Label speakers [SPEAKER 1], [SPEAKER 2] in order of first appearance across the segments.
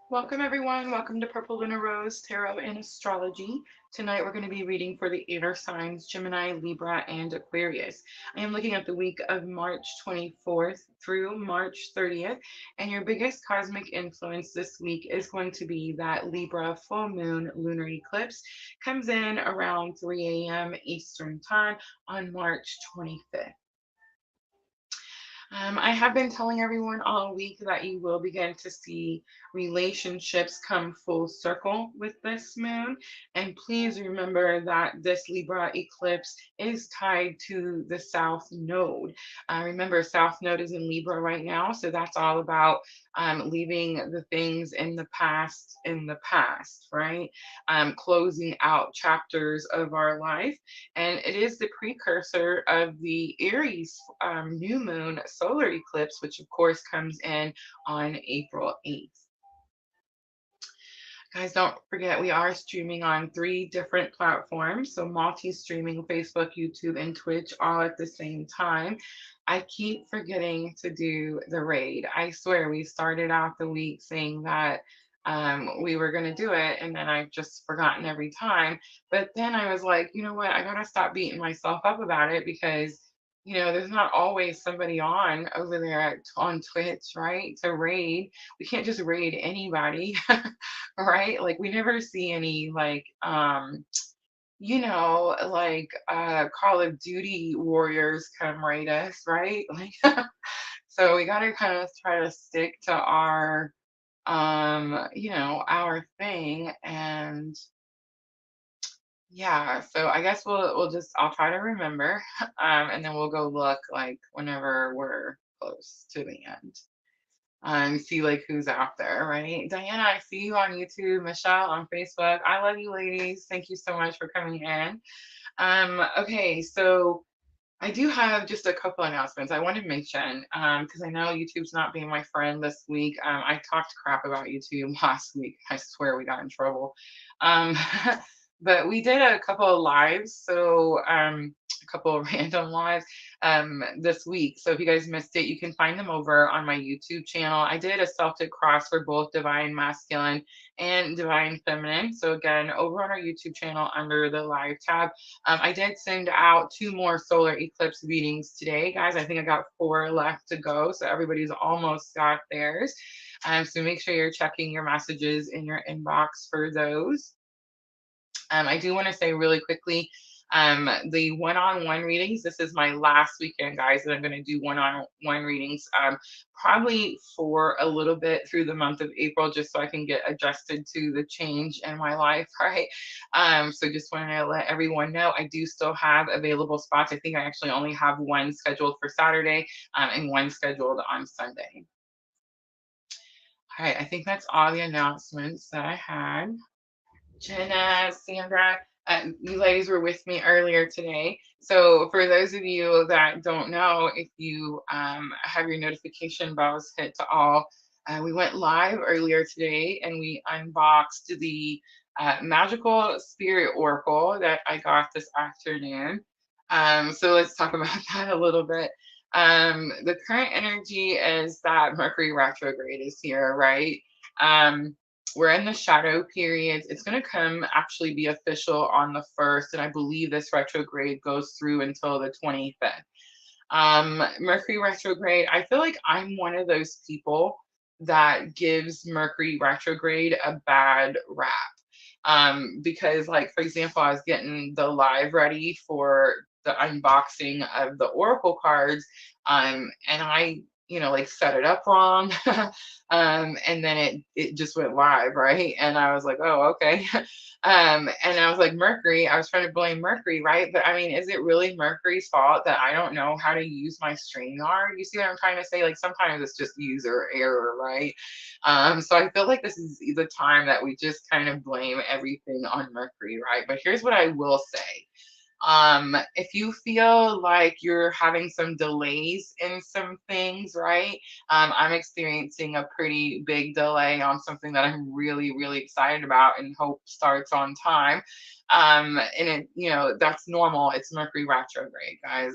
[SPEAKER 1] Welcome everyone. Welcome to Purple LunaRose Tarot and Astrology. Tonight we're going to be reading for the air signs Gemini, Libra, and Aquarius. I am looking at the week of March 24th through March 30th, and your biggest cosmic influence this week is going to be that Libra full moon lunar eclipse comes in around 3 a.m. Eastern Time on March 25th. I have been telling everyone all week that you will begin to see relationships come full circle with this moon. And please remember that this Libra eclipse is tied to the South Node. Remember, South Node is in Libra right now. So that's all about leaving the things in the past, right? Closing out chapters of our life. And it is the precursor of the Aries new moon solar eclipse, which of course comes in on April 8th. Guys, don't forget we are streaming on 3 different platforms. So multi-streaming Facebook, YouTube, and Twitch all at the same time. I keep forgetting to do the raid. I swear we started out the week saying that we were going to do it, and then I've just forgotten every time. But then I was like, you know what? I got to stop beating myself up about it because there's not always somebody on over there on Twitch, right? To raid. We can't just raid anybody, right? Like we never see any Call of Duty warriors come raid us, right? Like so we gotta kind of try to stick to our thing. And yeah, so I guess I'll try to remember, and then we'll go look like whenever we're close to the end. See like who's out there, right? Diana, I see you on YouTube. Michelle on Facebook. I love you, ladies. Thank you so much for coming in. Okay, so I do have just a couple announcements I want to mention because I know YouTube's not being my friend this week. I talked crap about YouTube last week. I swear we got in trouble. Um, but we did a couple of lives, so a couple of random lives this week. So if you guys missed it, you can find them over on my YouTube channel. I did a Celtic cross for both divine masculine and divine feminine. So again, over on our YouTube channel under the live tab. I did send out 2 more solar eclipse readings today, guys. I think I got 4 left to go, so everybody's almost got theirs. So make sure you're checking your messages in your inbox for those. I do want to say really quickly, the one-on-one readings, this is my last weekend, guys, that I'm going to do one-on-one readings, probably for a little bit through the month of April, just so I can get adjusted to the change in my life, right? So just wanted to let everyone know I do still have available spots. I think I actually only have 1 scheduled for Saturday, and 1 scheduled on Sunday. All right, I think that's all the announcements that I had. Jenna, Sandra, you ladies were with me earlier today. So for those of you that don't know, if you have your notification bells hit to all, we went live earlier today and we unboxed the magical spirit oracle that I got this afternoon. So let's talk about that a little bit. The current energy is that Mercury retrograde is here, right? We're in the shadow periods. It's going to actually be official on the 1st, and I believe this retrograde goes through until the 25th. Mercury retrograde, I feel like I'm one of those people that gives Mercury retrograde a bad rap. Because, like, for example, I was getting the live ready for the unboxing of the oracle cards, and I like set it up wrong. And then it just went live, right? And I was like, oh, okay. And I was like, Mercury, I was trying to blame Mercury, right? But I mean, is it really Mercury's fault that I don't know how to use my StreamYard? You see what I'm trying to say? Like sometimes it's just user error, right? So I feel like this is the time that we just kind of blame everything on Mercury, right? But here's what I will say. If you feel like you're having some delays in some things, right? I'm experiencing a pretty big delay on something that I'm really, really excited about and hope starts on time. And that's normal. It's Mercury retrograde, guys.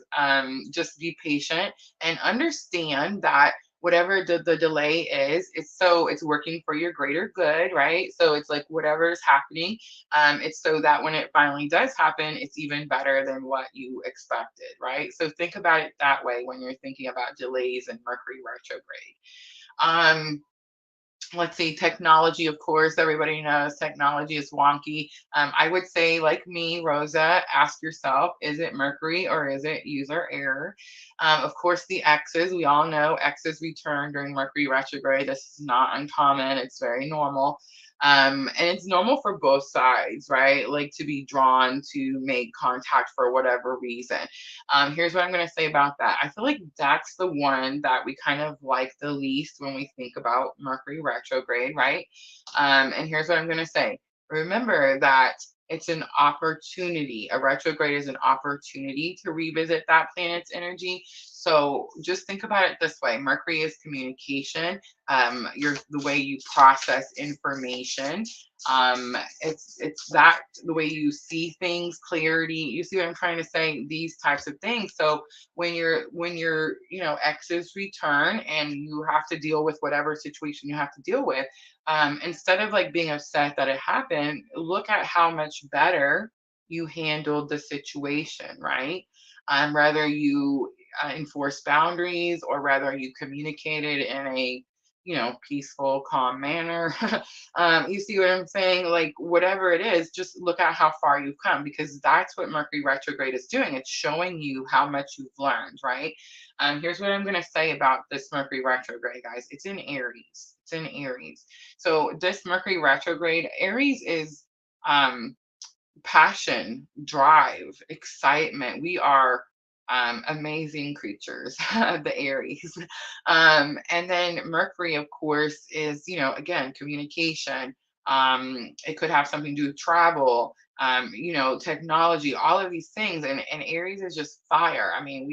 [SPEAKER 1] Just be patient and understand that whatever the delay is, it's working for your greater good, right? So it's like whatever is happening, it's so that when it finally does happen, it's even better than what you expected, right? So think about it that way when you're thinking about delays and Mercury retrograde. Um, let's see, technology, of course, everybody knows technology is wonky. I would say, like me, Rosa, ask yourself, is it Mercury or is it user error? Of course, the X's, we all know X's return during Mercury retrograde. This is not uncommon, it's very normal. And it's normal for both sides, right? Like to be drawn to make contact for whatever reason. Here's what I'm going to say about that. I feel like that's the one that we kind of like the least when we think about Mercury retrograde, right? And here's what I'm going to say. Remember that it's an opportunity. A retrograde is an opportunity to revisit that planet's energy. So just think about it this way. Mercury is communication, the way you process information. It's that the way you see things, clarity. You see what I'm trying to say? These types of things. So when your exes return and you have to deal with whatever situation you have to deal with, instead of like being upset that it happened, look at how much better you handled the situation, right? Rather you enforce boundaries, or rather you communicated in a peaceful, calm manner. You see what I'm saying? Like whatever it is, just look at how far you've come, because that's what Mercury retrograde is doing. It's showing you how much you've learned, right? Here's what I'm going to say about this Mercury retrograde, guys. It's in Aries. It's in Aries. So this Mercury retrograde, Aries is passion, drive, excitement. We are amazing creatures, the Aries. And then Mercury, of course, is, again, communication. It could have something to do with travel, technology, all of these things. And Aries is just fire. I mean,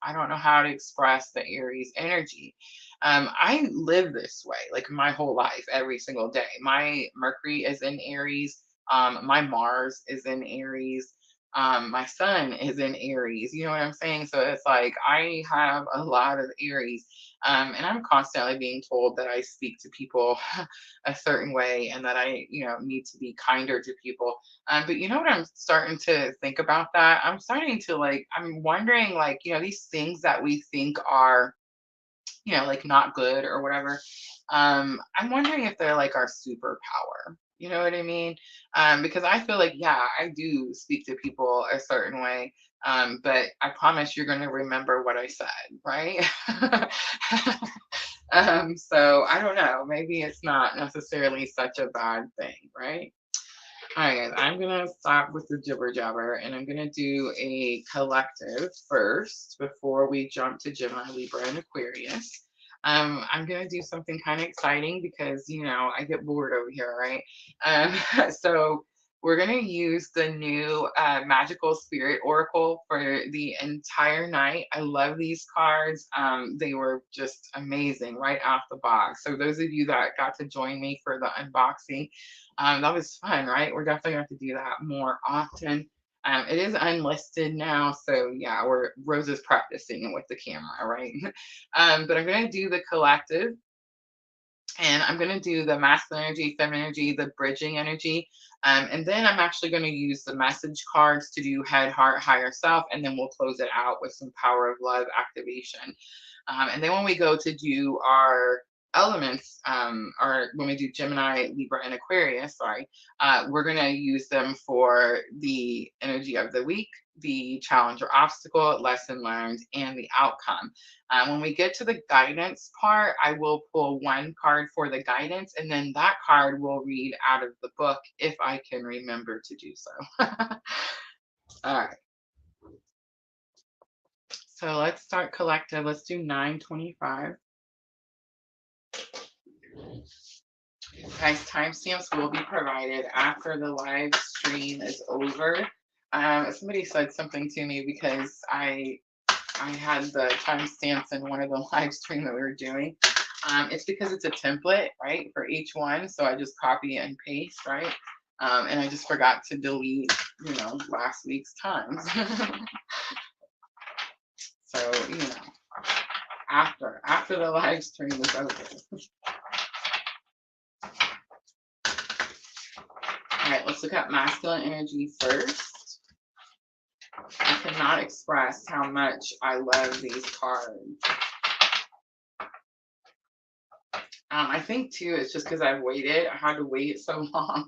[SPEAKER 1] I don't know how to express the Aries energy. I live this way like my whole life, every single day. My Mercury is in Aries. My Mars is in Aries. My Sun is in Aries. You know what I'm saying? So it's like I have a lot of Aries. And I'm constantly being told that I speak to people a certain way, and that I, need to be kinder to people. But you know what I'm starting to think about that? I'm starting to I'm wondering, these things that we think are, like not good or whatever. I'm wondering if they're like our superpower. You know what I mean? Because I feel like, yeah, I do speak to people a certain way. But I promise you're going to remember what I said, right? So I don't know. Maybe it's not necessarily such a bad thing, right? All right, guys, I'm going to stop with the jibber jabber, and I'm going to do a collective first before we jump to Gemini, Libra, and Aquarius. I'm going to do something kind of exciting because, I get bored over here, right? So we're going to use the new Magical Spirit Oracle for the entire night. I love these cards. They were just amazing right off the box. So those of you that got to join me for the unboxing, that was fun, right? We're definitely going to have to do that more often. It is unlisted now, so yeah, Rosa's practicing with the camera, right? But I'm going to do the collective, and I'm going to do the masculine energy, feminine energy, the bridging energy. And then I'm actually going to use the message cards to do head, heart, higher self, and then we'll close it out with some power of love activation. And then when we go to do our elements, or when we do Gemini, Libra, and Aquarius, sorry, we're going to use them for the energy of the week, the challenge or obstacle, lesson learned, and the outcome. When we get to the guidance part, I will pull one card for the guidance, and then that card will read out of the book if I can remember to do so. All right. So let's start collective. Let's do 925. Guys, timestamps will be provided after the live stream is over. Somebody said something to me because I had the timestamps in one of the live stream that we were doing. It's because it's a template, right, for each one. So I just copy and paste, right? And I just forgot to delete, last week's times. So, after the live stream is over. All right, let's look at masculine energy first. I cannot express how much I love these cards. I think too, it's just because I've waited. I had to wait so long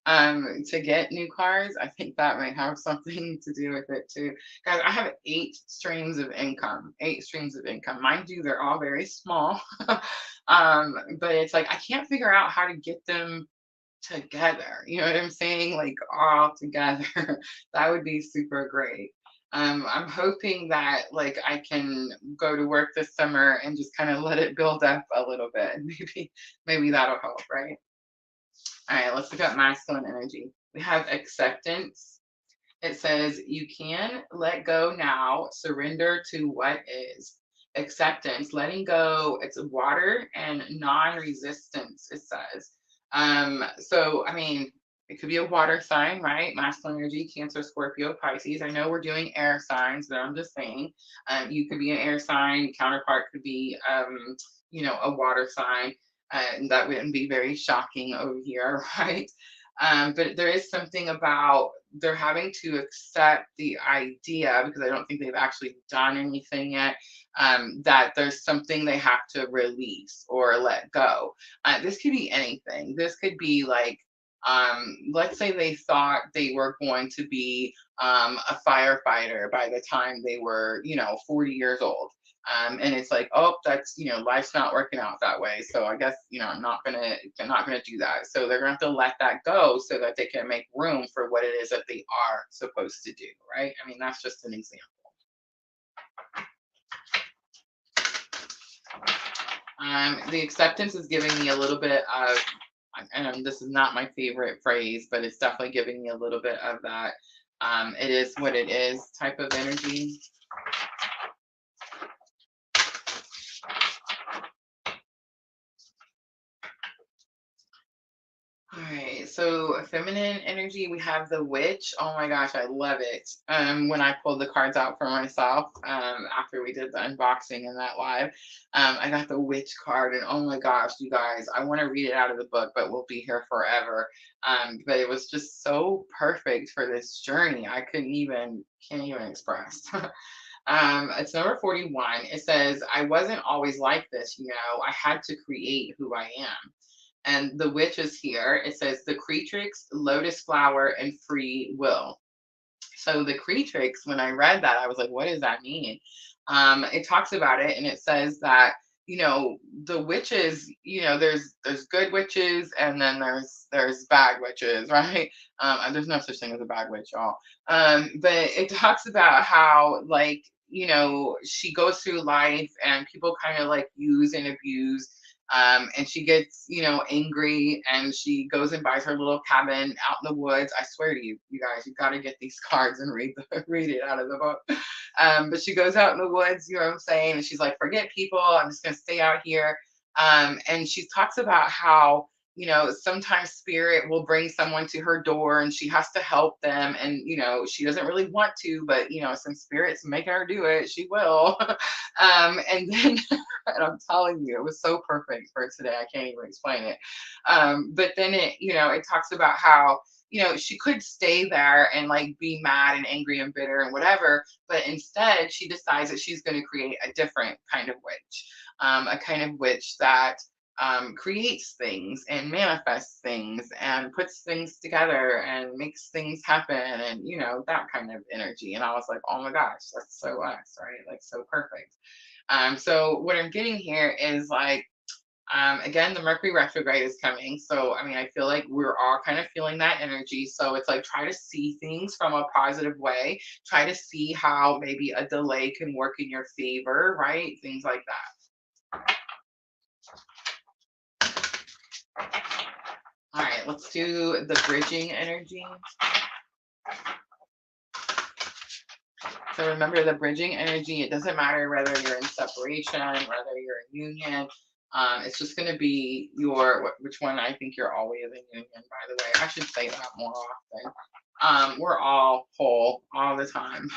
[SPEAKER 1] to get new cards. I think that might have something to do with it too. Guys, I have 8 streams of income. 8 streams of income. Mind you, they're all very small. But it's like I can't figure out how to get them together. You know what I'm saying? Like all together. That would be super great. I'm hoping that like I can go to work this summer and just kind of let it build up a little bit. Maybe that'll help, right? All right, let's look at masculine energy. We have acceptance. It says you can let go now, surrender to what is. Acceptance, letting go, it's water and non-resistance, it says. So I mean, it could be a water sign, right? Masculine energy, Cancer, Scorpio, Pisces. I know we're doing air signs, but I'm just saying, you could be an air sign, counterpart could be, a water sign. That wouldn't be very shocking over here, right? But there is something about they're having to accept the idea, because I don't think they've actually done anything yet, that there's something they have to release or let go. This could be anything. This could be like, let's say they thought they were going to be a firefighter by the time they were, 40 years old. And it's like, oh, that's, life's not working out that way. So I guess, I'm not gonna do that. So they're gonna have to let that go so that they can make room for what it is that they are supposed to do, right? I mean, that's just an example. The acceptance is giving me a little bit of, and this is not my favorite phrase, but it's definitely giving me a little bit of that. It is what it is type of energy. All right, so feminine energy, we have the witch. Oh my gosh, I love it. When I pulled the cards out for myself, after we did the unboxing and that live, I got the witch card, and oh my gosh, you guys, I want to read it out of the book, but we'll be here forever. But it was just so perfect for this journey. Can't even express. It's number 41. It says, I wasn't always like this, I had to create who I am. And the witch is here. It says the creatrix, lotus flower, and free will. So the creatrix, when I read that, I was like, what does that mean? It talks about it, and it says that, the witches, there's good witches, and then there's bad witches, right? There's no such thing as a bad witch, y'all. But it talks about how, like, she goes through life and people kind of like use and abuse, and she gets, angry, and she goes and buys her little cabin out in the woods. I swear to you, you guys, you got to get these cards and read it out of the book. But she goes out in the woods, you know what I'm saying? And she's like, forget people. I'm just going to stay out here. And she talks about how, sometimes spirit will bring someone to her door and she has to help them. And, she doesn't really want to, but, some spirits make her do it. She will. And then, and I'm telling you, it was so perfect for today. I can't even explain it. But then it talks about how, she could stay there and like be mad and angry and bitter and whatever, but instead she decides that she's going to create a different kind of witch, a kind of witch that creates things and manifests things and puts things together and makes things happen, and that kind of energy. And I was like, oh my gosh, that's so us, right? Like so perfect. So what I'm getting here is like, again, the Mercury retrograde is coming. So, I mean, I feel like we're all kind of feeling that energy. So it's like, try to see things from a positive way. Try to see how maybe a delay can work in your favor, right? Things like that. All right, let's do the bridging energy. So remember, the bridging energy, it doesn't matter whether you're in separation, whether you're in union. It's just going to be which one I think you're always in union, by the way. I should say that more often. We're all whole all the time.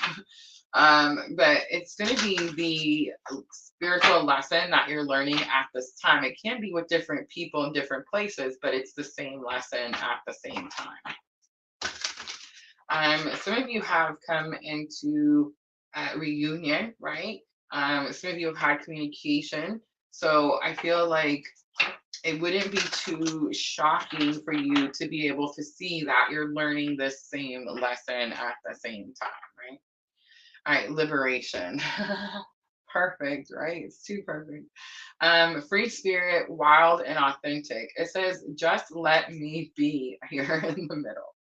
[SPEAKER 1] But it's going to be the spiritual lesson that you're learning at this time. It can be with different people in different places, but it's the same lesson at the same time. Some of you have come into reunion, right? Some of you have had communication. So I feel like it wouldn't be too shocking for you to be able to see that you're learning this same lesson at the same time, right? All right, liberation. Perfect, right? It's too perfect. Free spirit, wild and authentic. It says, just let me be here in the middle.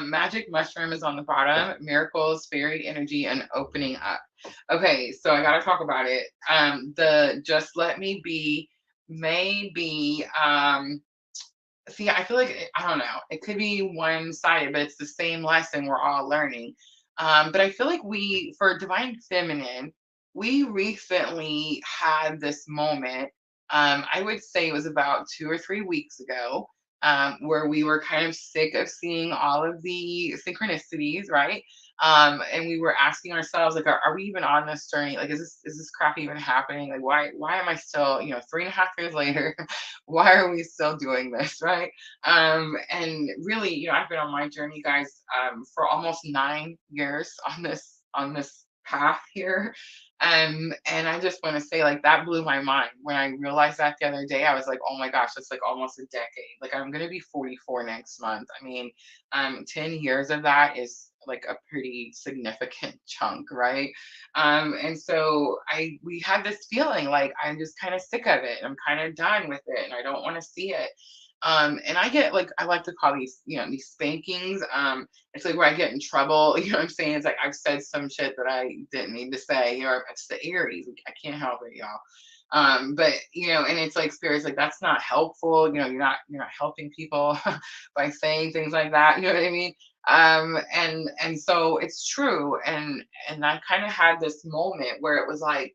[SPEAKER 1] Magic mushroom is on the bottom. Miracles, fairy energy, and opening up. Okay, so I gotta talk about it. The just let me be may be see, I feel like I don't know. It could be one-sided, but it's the same lesson we're all learning. But I feel like we, for divine feminine, we recently had this moment. I would say it was about 2 or 3 weeks ago, where we were kind of sick of seeing all of the synchronicities, right? And we were asking ourselves, like, are we even on this journey? Like, is this crap even happening? Like, why am I still, 3.5 years later, why are we still doing this, right? And really, I've been on my journey, guys, for almost 9 years on this path here. And I just want to say, like, that blew my mind when I realized that the other day. I was like, oh my gosh, it's like almost a decade. Like, I'm gonna be 44 next month. I mean, 10 years of that is like a pretty significant chunk, right? And so we had this feeling like I'm just kind of sick of it. I'm kind of done with it, and I don't want to see it. And I get, like, I like to call these, these spankings. It's like where I get in trouble. You know what I'm saying? It's like I've said some shit that I didn't need to say. It's the Aries. I can't help it, y'all. But and it's like spirits like that's not helpful. You're not helping people by saying things like that. You know what I mean? And so it's true. And I kind of had this moment where it was like,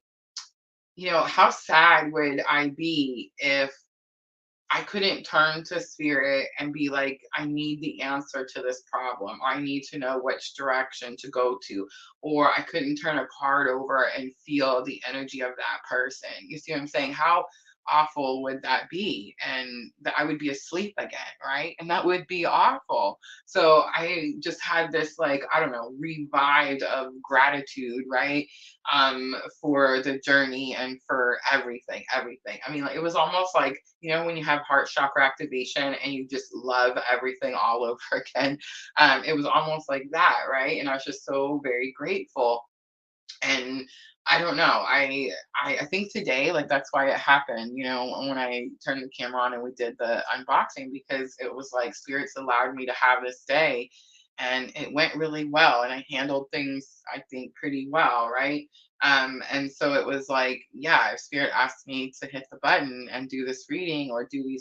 [SPEAKER 1] how sad would I be if I couldn't turn to spirit and be like, I need the answer to this problem, or I need to know which direction to go to, or I couldn't turn a card over and feel the energy of that person. You see what I'm saying? How awful would that be? And that I would be asleep again, right? And that would be awful. So I just had this, like, I don't know, revived of gratitude, right? For the journey and for everything. I mean, like, it was almost like, when you have heart chakra activation and you just love everything all over again. It was almost like that, right? And I was just so very grateful. And I don't know. I think today, like, that's why it happened, when I turned the camera on and we did the unboxing, because it was like spirits allowed me to have this day, and it went really well, and I handled things, I think, pretty well, right? And so it was like, yeah, if spirit asked me to hit the button and do this reading or do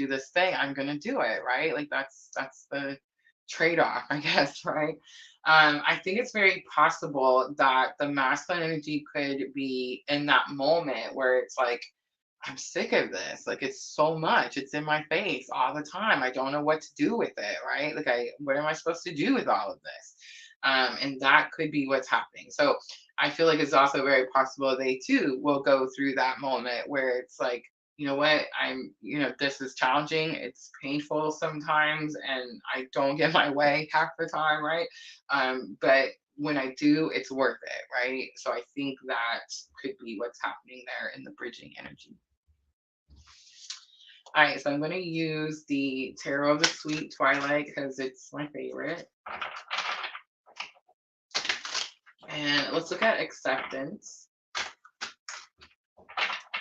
[SPEAKER 1] this thing, I'm gonna do it, right? Like, that's the trade-off, I guess, right? I think it's very possible that the masculine energy could be in that moment where it's like, I'm sick of this. Like, it's so much. It's in my face all the time. I don't know what to do with it, right? Like, what am I supposed to do with all of this? And that could be what's happening. So I feel like it's also very possible they too will go through that moment where it's like, you know what, this is challenging. It's painful sometimes, and I don't get my way half the time, right? But when I do, it's worth it, right? So I think that could be what's happening there in the bridging energy. All right, so I'm going to use the Tarot of the Sweet Twilight because it's my favorite. And let's look at acceptance.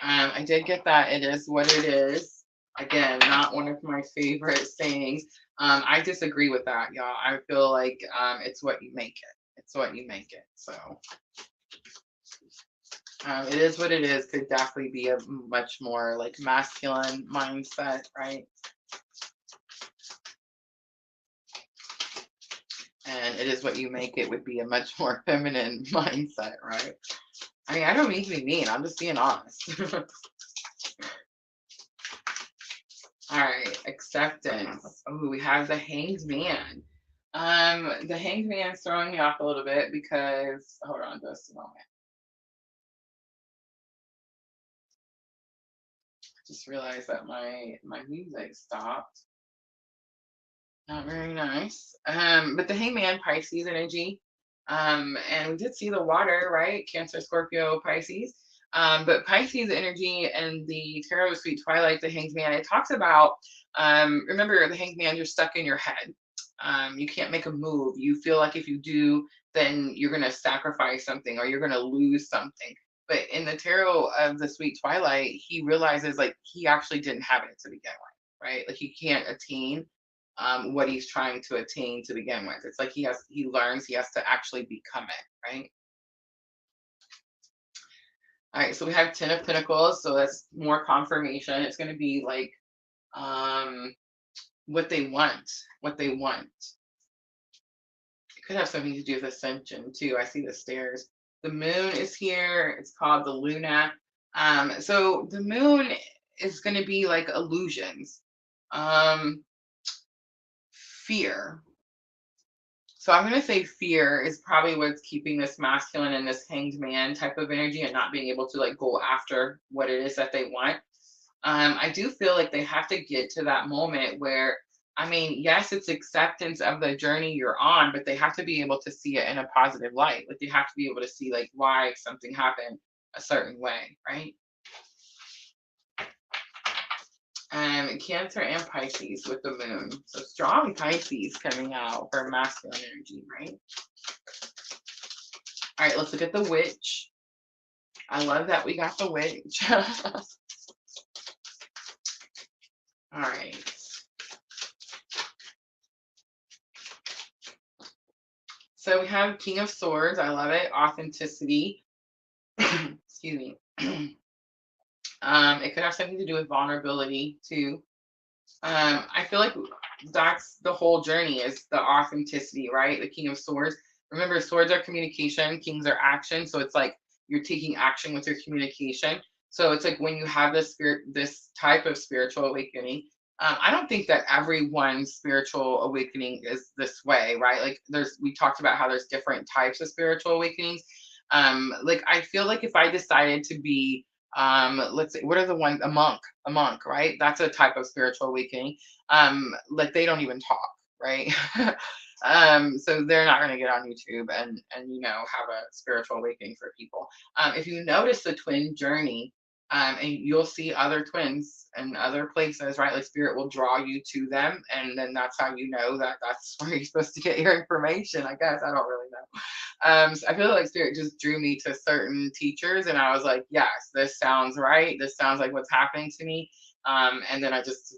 [SPEAKER 1] I did get that. It is what it is. Again, not one of my favorite sayings. I disagree with that, y'all. I feel like it's what you make it. It's what you make it. So it is what it is. Could definitely be a much more like masculine mindset, right? And it is what you make it would be a much more feminine mindset, right? I mean, I don't mean to be mean. I'm just being honest. All right, acceptance. Oh, we have the Hanged Man. The Hanged Man's throwing me off a little bit because hold on just a moment. Just realized that my music stopped. Not very nice. But the Hangman Pisces energy. And we did see the water, right? Cancer, Scorpio, Pisces. But Pisces energy and the Tarot Sweet Twilight, the Hanged Man, it talks about remember the Hanged Man, you're stuck in your head. You can't make a move. You feel like if you do, then you're gonna sacrifice something or you're gonna lose something. But in the tarot of the Sweet Twilight, he realizes like he actually didn't have it to begin with, right? Like he can't attain what he's trying to attain to begin with. It's like he learns he has to actually become it, right? All right, so we have Ten of Pentacles, so that's more confirmation. It's going to be like um, what they want, what they want. It could have something to do with ascension too. I see the stairs. The moon is here. It's called the Luna. So the moon is going to be like illusions, um, fear. So I'm going to say fear is probably what's keeping this masculine and this hanged man type of energy and not being able to like go after what it is that they want. I do feel like they have to get to that moment where, I mean, yes, it's acceptance of the journey you're on, but they have to be able to see it in a positive light. Like they have to be able to see like why something happened a certain way, right? Cancer and Pisces with the moon. So strong Pisces coming out for masculine energy, right? All right, let's look at the witch. I love that we got the witch. All right. So we have King of Swords. I love it. Authenticity. Excuse me. It could have something to do with vulnerability too. I feel like that's the whole journey is the authenticity, right? The King of Swords. Remember, swords are communication, kings are action. So it's like you're taking action with your communication. So it's like when you have this type of spiritual awakening. I don't think that everyone's spiritual awakening is this way, right? Like we talked about how there's different types of spiritual awakenings. Like I feel like if I decided to be let's say what are the ones a monk, right? That's a type of spiritual awakening. Like they don't even talk, right? So they're not going to get on YouTube and have a spiritual awakening for people. If you notice the twin journey, and you'll see other twins in other places, right? Like spirit will draw you to them, and then that's how you know that that's where you're supposed to get your information. I guess I don't really know. So I feel like spirit just drew me to certain teachers, and I was like, yes, this sounds right. This sounds like what's happening to me. And then I just,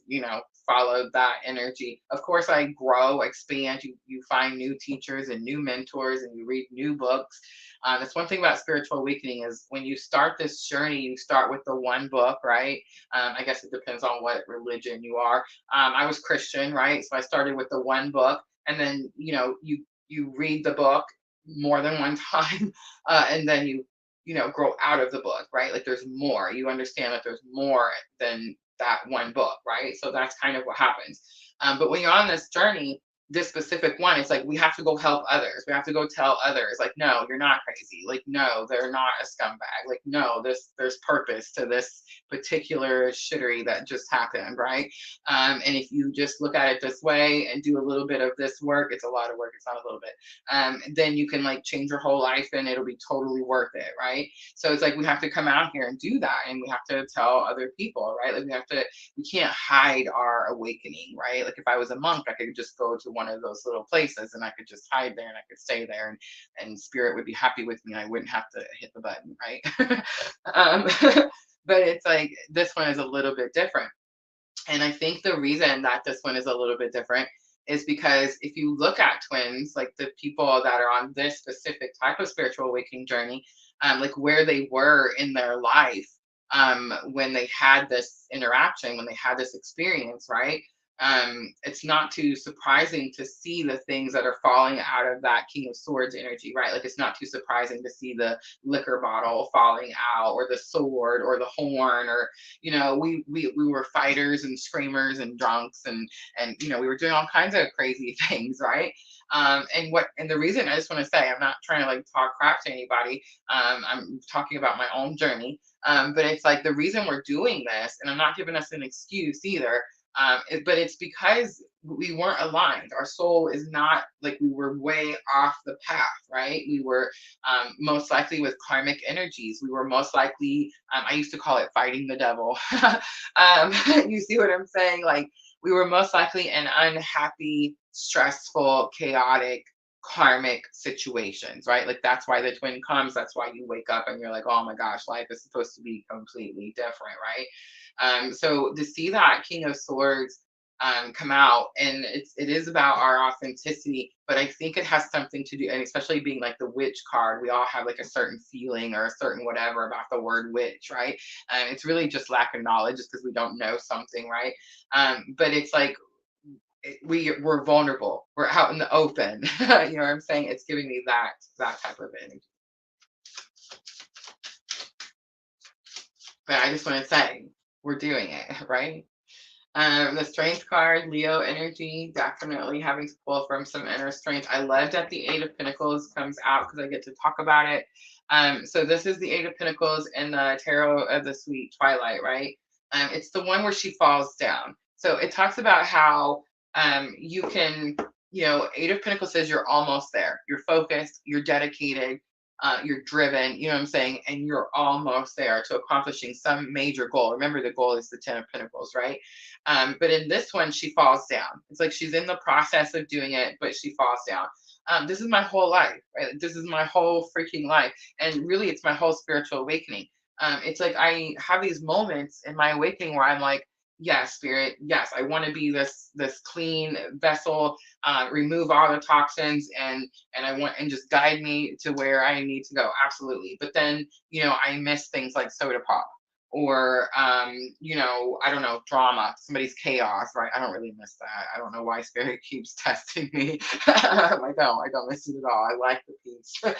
[SPEAKER 1] followed that energy. Of course, I grow, expand. You find new teachers and new mentors, and you read new books. That's one thing about spiritual awakening is when you start this journey, you start with the one book, right? I guess it depends on what religion you are. I was Christian, right? So I started with the one book, and then you read the book more than one time, and then you grow out of the book, right? Like there's more. You understand that there's more than that one book, right? So that's kind of what happens. But when you're on this journey, this specific one, it's like we have to go help others. We have to go tell others, like, no, you're not crazy. Like, no, they're not a scumbag. Like, no, there's purpose to this particular shittery that just happened, right? And if you just look at it this way and do a little bit of this work, it's a lot of work. It's not a little bit. Then you can like change your whole life, and it'll be totally worth it, right? So it's like we have to come out here and do that, and we have to tell other people, right? Like we can't hide our awakening, right? Like if I was a monk, I could just go to one of those little places and I could just hide there and I could stay there, and spirit would be happy with me. I wouldn't have to hit the button, right? um, but it's like this one is a little bit different. And I think the reason that this one is a little bit different is because if you look at twins, like the people that are on this specific type of spiritual awakening journey, like where they were in their life when they had this interaction, when they had this experience, right? it's not too surprising to see the things that are falling out of that King of Swords energy, right? Like it's not too surprising to see the liquor bottle falling out, or the sword, or the horn, or we were fighters and screamers and drunks, and we were doing all kinds of crazy things, right? And the reason, I just want to say, I'm not trying to like talk crap to anybody. I'm talking about my own journey. But it's like the reason we're doing this, and I'm not giving us an excuse either. But it's because we weren't aligned. Our soul is not, like, we were way off the path, right? We were most likely with karmic energies. We were most likely, I used to call it fighting the devil. You see what I'm saying? Like, we were most likely in unhappy, stressful, chaotic, karmic situations, right? Like that's why the twin comes. That's why you wake up and you're like, oh my gosh, life is supposed to be completely different, right? So to see that King of Swords come out, and it is about our authenticity, but I think it has something to do, and especially being like the witch card, we all have like a certain feeling or a certain whatever about the word witch, right? It's really just lack of knowledge, just because we don't know something, right? But it's like we're vulnerable. We're out in the open. You know what I'm saying? It's giving me that type of energy. But I just want to say we're doing it, right? The strength card, Leo energy, definitely having to pull from some inner strength. I love that the Eight of Pentacles comes out because I get to talk about it. So this is the Eight of Pentacles in the Tarot of the Sweet Twilight, right? It's the one where she falls down. So it talks about how you can, Eight of Pentacles says you're almost there. You're focused, you're dedicated, you're driven, you know what I'm saying? And you're almost there to accomplishing some major goal. Remember, the goal is the Ten of Pentacles, right? But in this one, she falls down. It's like she's in the process of doing it, but she falls down. This is my whole life, right? This is my whole freaking life. And really, it's my whole spiritual awakening. It's like I have these moments in my awakening where I'm like, yes, spirit, yes, I want to be this clean vessel, remove all the toxins, and I want, and just guide me to where I need to go. Absolutely. But then, I miss things like soda pop, or I don't know, drama, somebody's chaos, right? I don't really miss that. I don't know why spirit keeps testing me. I don't miss it at all. I like the peace.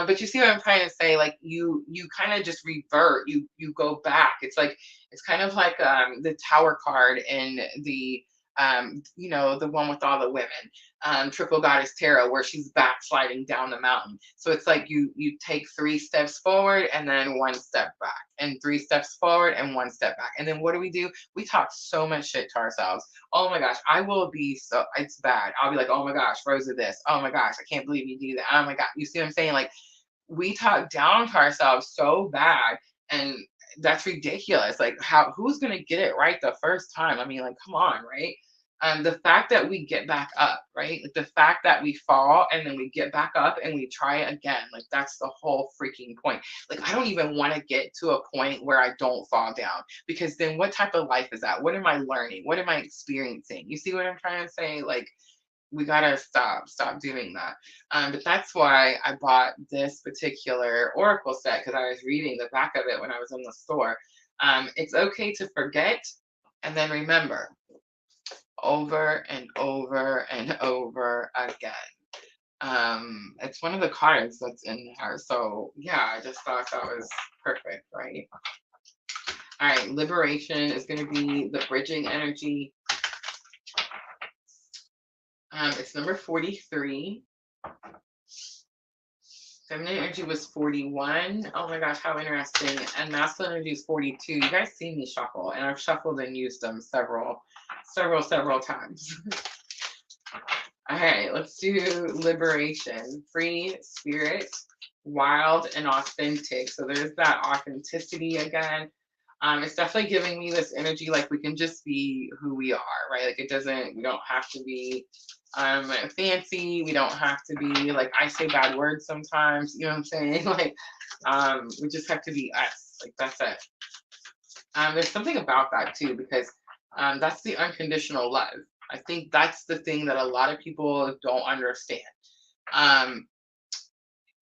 [SPEAKER 1] But you see what I'm trying to say? Like you kind of just revert, you go back. It's kind of like the Tower card in the the one with all the women, Triple Goddess Tarot, where she's backsliding down the mountain. So it's like you take 3 steps forward and then 1 step back, and 3 steps forward and 1 step back. And then what do? We talk so much shit to ourselves. Oh my gosh, I will be so, it's bad. I'll be like, oh my gosh, Rosa this. Oh my gosh, I can't believe you do that. Oh my God. You see what I'm saying? Like we talk down to ourselves so bad, and that's ridiculous. Like who's gonna get it right the first time? I mean, like, come on, right? The fact that we get back up, right? Like the fact that we fall and then we get back up and we try again, like that's the whole freaking point. Like I don't even want to get to a point where I don't fall down, because then what type of life is that? What am I learning? What am I experiencing? You see what I'm trying to say? Like we gotta stop doing that. But that's why I bought this particular oracle set, because I was reading the back of it when I was in the store. It's okay to forget and then remember, over and over and over again. It's one of the cards that's in there. So yeah, I just thought that was perfect, right? All right, liberation is going to be the bridging energy. It's number 43. Feminine energy was 41. Oh my gosh, how interesting. And masculine energy is 42. You guys see me shuffle, and I've shuffled and used them several times. All right, let's do liberation. Free spirit, wild and authentic. So there's that authenticity again. It's definitely giving me this energy like we can just be who we are, right? Like we don't have to be fancy. We don't have to be like, I say bad words sometimes, you know what I'm saying? Like we just have to be us. Like that's it. There's something about that too, because that's the unconditional love. I think that's the thing that a lot of people don't understand.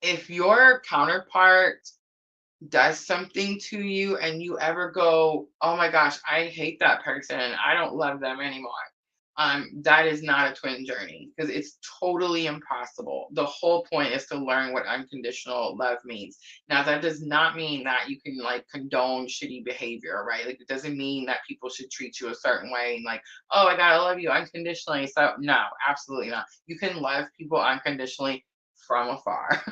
[SPEAKER 1] If your counterpart does something to you and you ever go, oh my gosh, I hate that person, I don't love them anymore, that is not a twin journey because it's totally impossible. The whole point is to learn what unconditional love means. Now, that does not mean that you can like condone shitty behavior, right? Like, it doesn't mean that people should treat you a certain way and like, oh, I gotta love you unconditionally. So, no, absolutely not. You can love people unconditionally from afar,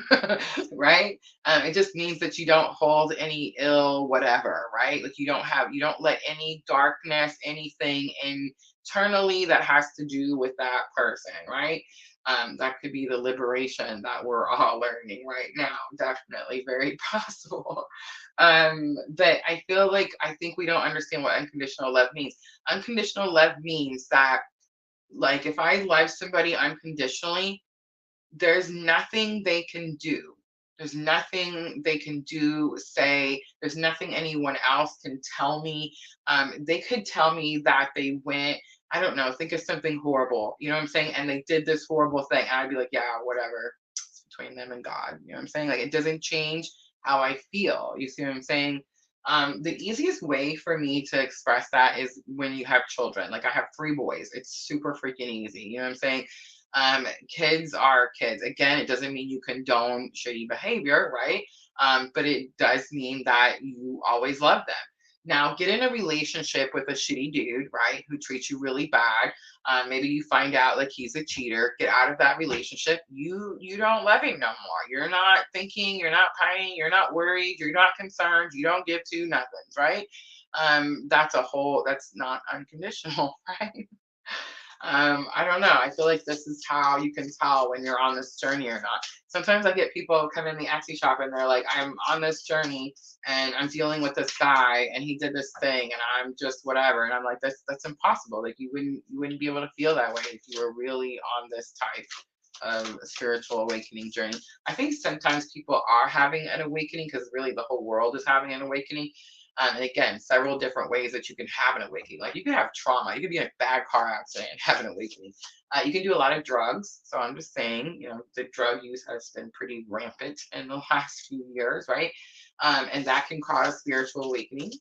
[SPEAKER 1] right? It just means that you don't hold any ill whatever, right? Like, you don't let any darkness, anything internally that has to do with that person, right? That could be the liberation that we're all learning right now. Definitely very possible. But I think we don't understand what unconditional love means. Unconditional love means that, like, if I love somebody unconditionally, there's nothing they can do. There's nothing they can do, say, there's nothing anyone else can tell me. They could tell me that they went, I don't know, think of something horrible, you know what I'm saying? And they did this horrible thing. And I'd be like, yeah, whatever. It's between them and God. You know what I'm saying? Like, it doesn't change how I feel. You see what I'm saying? The easiest way for me to express that is when you have children. Like, I have 3 boys. It's super freaking easy. You know what I'm saying? Kids are kids. Again, it doesn't mean you condone shitty behavior, right? But it does mean that you always love them. Now, get in a relationship with a shitty dude, right, who treats you really bad. Maybe you find out like he's a cheater. Get out of that relationship. You don't love him no more. You're not thinking. You're not pining. You're not worried. You're not concerned. You don't give two nothings, right? That's not unconditional, right? I don't know. I feel like this is how you can tell when you're on this journey or not. Sometimes I get people come in the Etsy shop and they're like, I'm on this journey and I'm dealing with this guy and he did this thing and I'm just whatever. And I'm like, that's impossible. Like, you wouldn't be able to feel that way if you were really on this type of spiritual awakening journey. I think sometimes people are having an awakening because really the whole world is having an awakening. And again, several different ways that you can have an awakening. Like, you can have trauma. You could be in a bad car accident and have an awakening. You can do a lot of drugs. So I'm just saying, the drug use has been pretty rampant in the last few years, right? And that can cause spiritual awakening.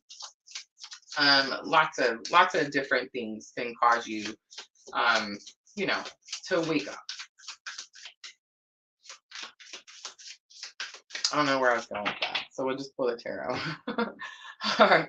[SPEAKER 1] Lots of different things can cause you, um, to wake up. I don't know where I was going with that. So we'll just pull the tarot. All right.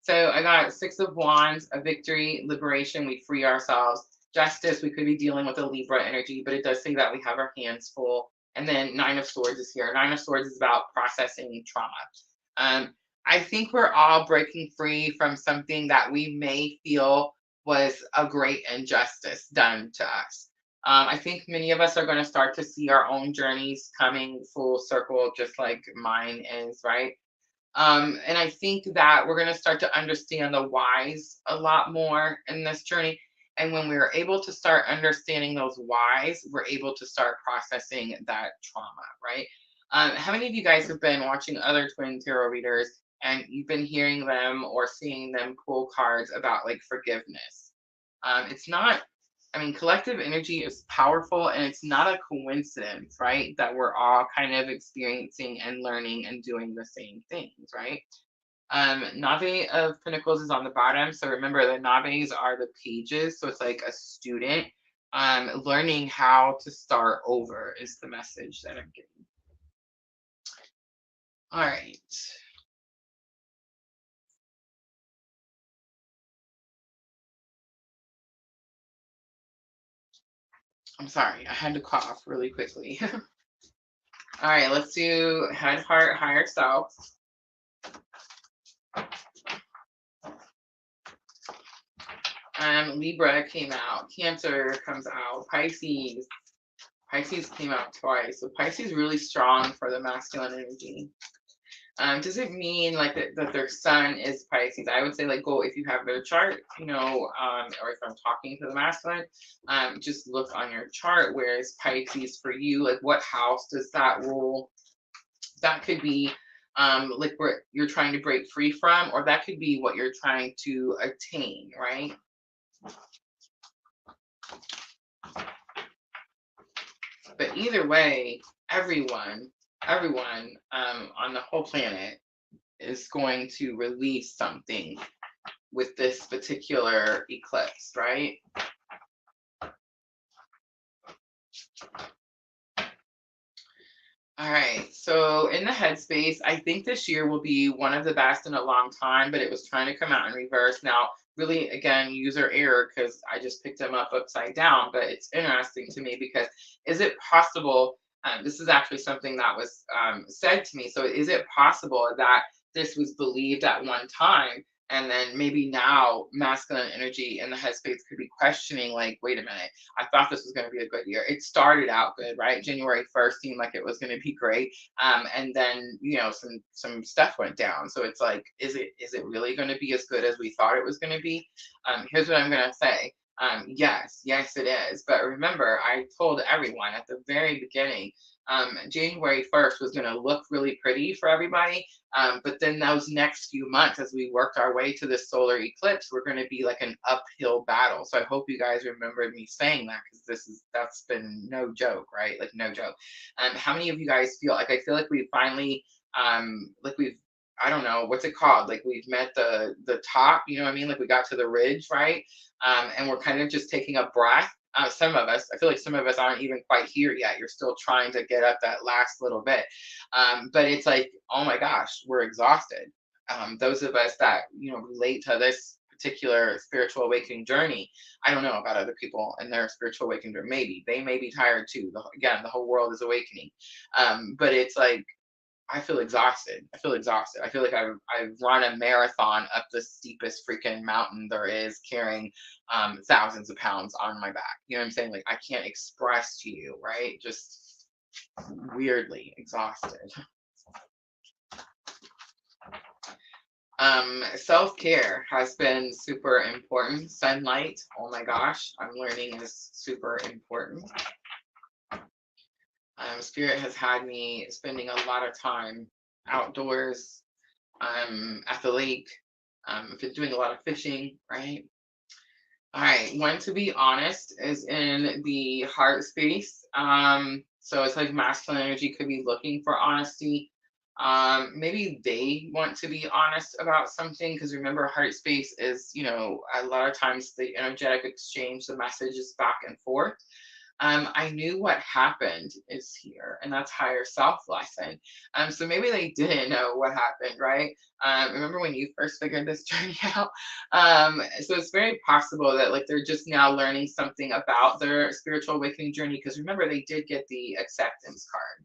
[SPEAKER 1] So I got 6 of Wands, a victory, liberation. We free ourselves. Justice, we could be dealing with a Libra energy, but it does say that we have our hands full. And then 9 of Swords is here. 9 of Swords is about processing trauma. I think we're all breaking free from something that we may feel was a great injustice done to us. I think many of us are going to start to see our own journeys coming full circle, just like mine is, right? And I think that we're going to start to understand the whys a lot more in this journey. And when we're able to start understanding those whys, we're able to start processing that trauma, right? How many of you guys have been watching other twin tarot readers and you've been hearing them or seeing them pull cards about like forgiveness? It's not, I mean, collective energy is powerful and it's not a coincidence, right? That we're all kind of experiencing and learning and doing the same things, right? Nave of Pentacles is on the bottom. So remember, the naves are the pages. So it's like a student learning how to start over is the message that I'm getting. All right. I'm sorry, I had to cough really quickly. All right, let's do head, heart, higher self. Libra came out, Cancer comes out, Pisces came out twice. So Pisces really strong for the masculine energy. Does it mean like that their sun is Pisces? I would say like go if you have their chart, or if I'm talking to the masculine, just look on your chart. Where is Pisces for you? Like, what house does that rule? That could be like where you're trying to break free from, or that could be what you're trying to attain, right? But either way, everyone on the whole planet is going to release something with this particular eclipse, right? All right. So in the headspace, I think this year will be one of the best in a long time, but it was trying to come out in reverse. Now, really, again, user error because I just picked them up upside down. But it's interesting to me because is it possible? This is actually something that was said to me. So is it possible that this was believed at one time? And then maybe now masculine energy in the headspace could be questioning, like, wait a minute, I thought this was going to be a good year. It started out good, right? January 1st seemed like it was going to be great. And then, some stuff went down. So it's like, is it really going to be as good as we thought it was going to be? Here's what I'm going to say. Yes, it is. But remember, I told everyone at the very beginning, January 1st was going to look really pretty for everybody. But then those next few months, as we worked our way to the solar eclipse, we're going to be like an uphill battle. So I hope you guys remember me saying that because that's been no joke, right? Like no joke. How many of you guys feel like I feel like we finally like we've I don't know what's it called, like we've met the top, you know what I mean? Like we got to the ridge, right? And we're kind of just taking a breath. Some of us, I feel like some of us aren't even quite here yet. You're still trying to get up that last little bit. But it's like, oh my gosh, we're exhausted. Those of us that, relate to this particular spiritual awakening journey, I don't know about other people and their spiritual awakening journey. Maybe they may be tired too. Again, the whole world is awakening. But it's like, I feel exhausted. I feel exhausted. I feel like I've run a marathon up the steepest freaking mountain there is, carrying thousands of pounds on my back. You know what I'm saying? Like I can't express to you, right? Just weirdly exhausted. Self-care has been super important. Sunlight, oh my gosh, I'm learning is super important. Spirit has had me spending a lot of time outdoors, at the lake. I've been doing a lot of fishing, right? All right, when to be honest is in the heart space. So it's like masculine energy could be looking for honesty. Maybe they want to be honest about something because remember, heart space is, a lot of times the energetic exchange, the messages back and forth. I knew what happened is here, and that's higher self lesson. So maybe they didn't know what happened, right? Remember when you first figured this journey out? So it's very possible that like they're just now learning something about their spiritual awakening journey. Because remember, they did get the acceptance card.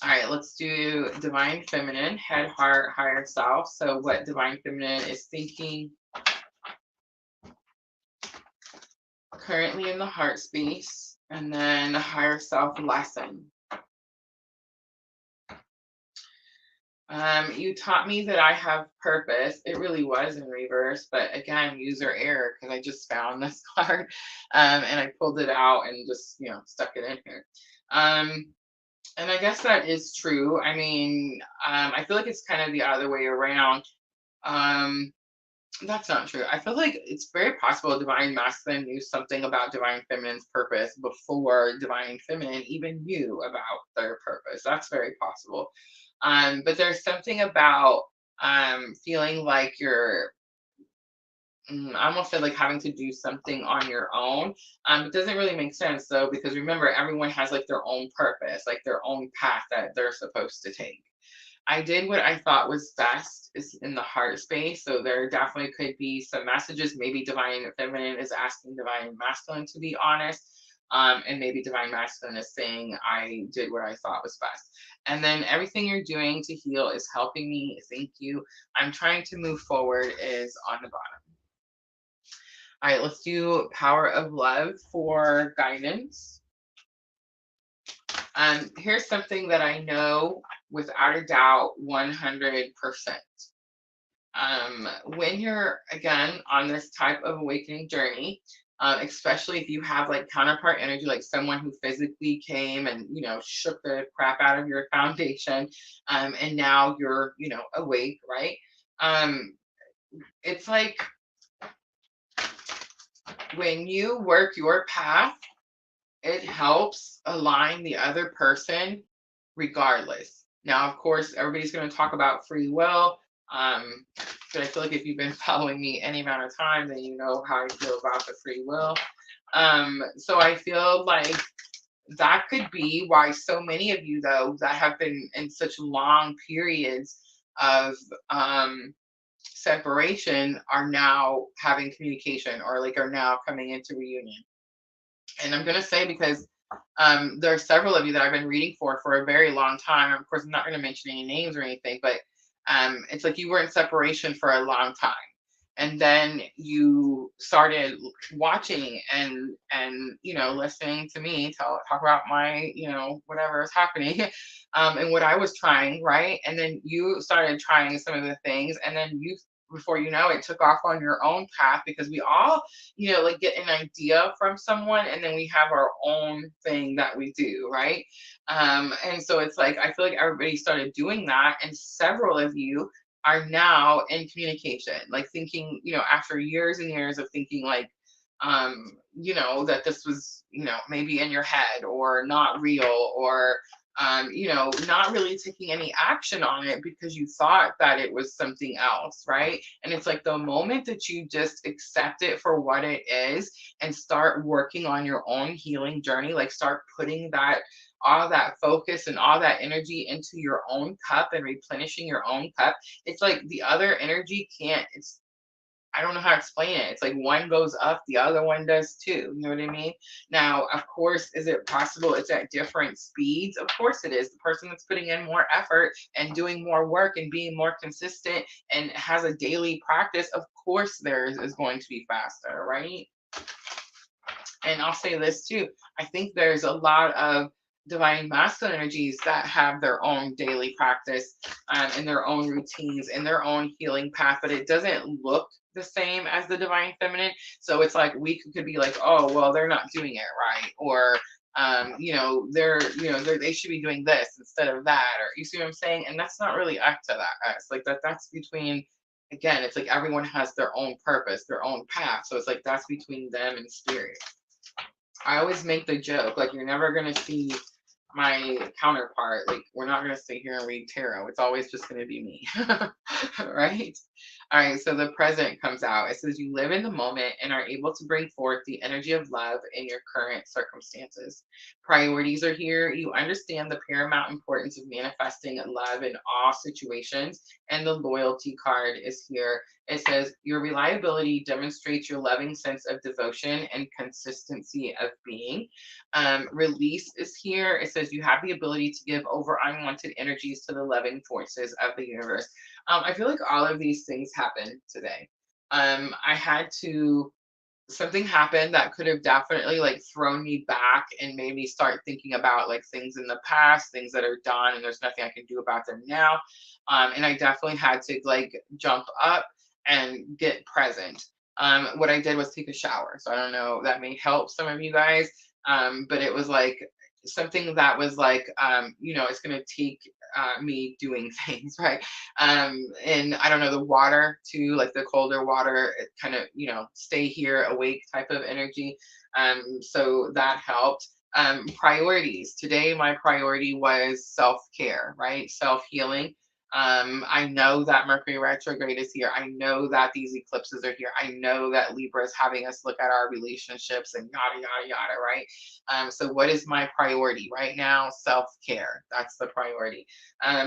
[SPEAKER 1] All right, let's do divine feminine, head, heart, higher self. So what divine feminine is thinking currently in the heart space, and then the higher self lesson. You taught me that I have purpose. It really was in reverse, but again, user error because I just found this card, and I pulled it out and just stuck it in here. And I guess that is true. I mean, I feel like it's kind of the other way around. That's not true. I feel like it's very possible divine masculine knew something about divine feminine's purpose before divine feminine even knew about their purpose. That's very possible. But there's something about feeling like you're I almost said like having to do something on your own. It doesn't really make sense though, because remember, everyone has like their own purpose, like their own path that they're supposed to take. I did what I thought was best is in the heart space. So there definitely could be some messages. Maybe divine feminine is asking divine masculine to be honest. And maybe divine masculine is saying, I did what I thought was best. And then everything you're doing to heal is helping me. Thank you. I'm trying to move forward is on the bottom. All right, let's do power of love for guidance. Here's something that I know without a doubt 100%. When you're, again, on this type of awakening journey, especially if you have like counterpart energy, like someone who physically came and, shook the crap out of your foundation, and now you're, awake, right? It's like when you work your path, it helps align the other person regardless. Now, of course, everybody's going to talk about free will. But I feel like if you've been following me any amount of time, then you know how I feel about the free will. So I feel like that could be why so many of you, though, that have been in such long periods of separation are now having communication, or like are now coming into reunion. And I'm going to say, because there are several of you that I've been reading for a very long time. Of course, I'm not going to mention any names or anything, but it's like you were in separation for a long time. And then you started watching and listening to me talk about my whatever is happening, and what I was trying, right? And then you started trying some of the things, and then you, before you know it, took off on your own path, because we all like get an idea from someone, and then we have our own thing that we do, right? And so it's like, I feel like everybody started doing that, and several of you are now in communication, like thinking, after years and years of thinking, like, that this was, maybe in your head or not real, or not really taking any action on it because you thought that it was something else, right? And it's like the moment that you just accept it for what it is and start working on your own healing journey, like start putting that all that focus and all that energy into your own cup and replenishing your own cup. It's like the other energy can't, it's, I don't know how to explain it. It's like one goes up, the other one does too. You know what I mean? Now, of course, is it possible it's at different speeds? Of course it is. The person that's putting in more effort and doing more work and being more consistent and has a daily practice, of course theirs is going to be faster, right? And I'll say this too. I think there's a lot of divine masculine energies that have their own daily practice, and their own routines and their own healing path, but it doesn't look the same as the divine feminine. So it's like we could be like, oh, well, they're not doing it right, or they should be doing this instead of that, or you see what I'm saying? And that's not really up to us. Like that's between, again, it's like everyone has their own purpose, their own path. So it's like that's between them and spirit. I always make the joke, like, you're never gonna see my counterpart. Like, we're not gonna sit here and read tarot. It's always just gonna be me. Right? All right, so the present comes out. It says you live in the moment and are able to bring forth the energy of love in your current circumstances. Priorities are here. You understand the paramount importance of manifesting love in all situations, and the loyalty card is here. It says your reliability demonstrates your loving sense of devotion and consistency of being. Release is here. It says you have the ability to give over unwanted energies to the loving forces of the universe. I feel like all of these things happened today. I had to, something happened that could have definitely like thrown me back and made me start thinking about like things in the past, things that are done, and there's nothing I can do about them now. And I definitely had to like jump up and get present. What I did was take a shower. So I don't know, that may help some of you guys. But it was like something that was like, it's going to take me doing things, right? And I don't know, the water too, like the colder water, it kind of, stay here awake type of energy. So that helped. Priorities. Today, my priority was self-care, right? Self-healing. I know that Mercury retrograde is here. I know that these eclipses are here. I know that Libra is having us look at our relationships and yada, yada, yada, right? So what is my priority right now? Self-care. That's the priority.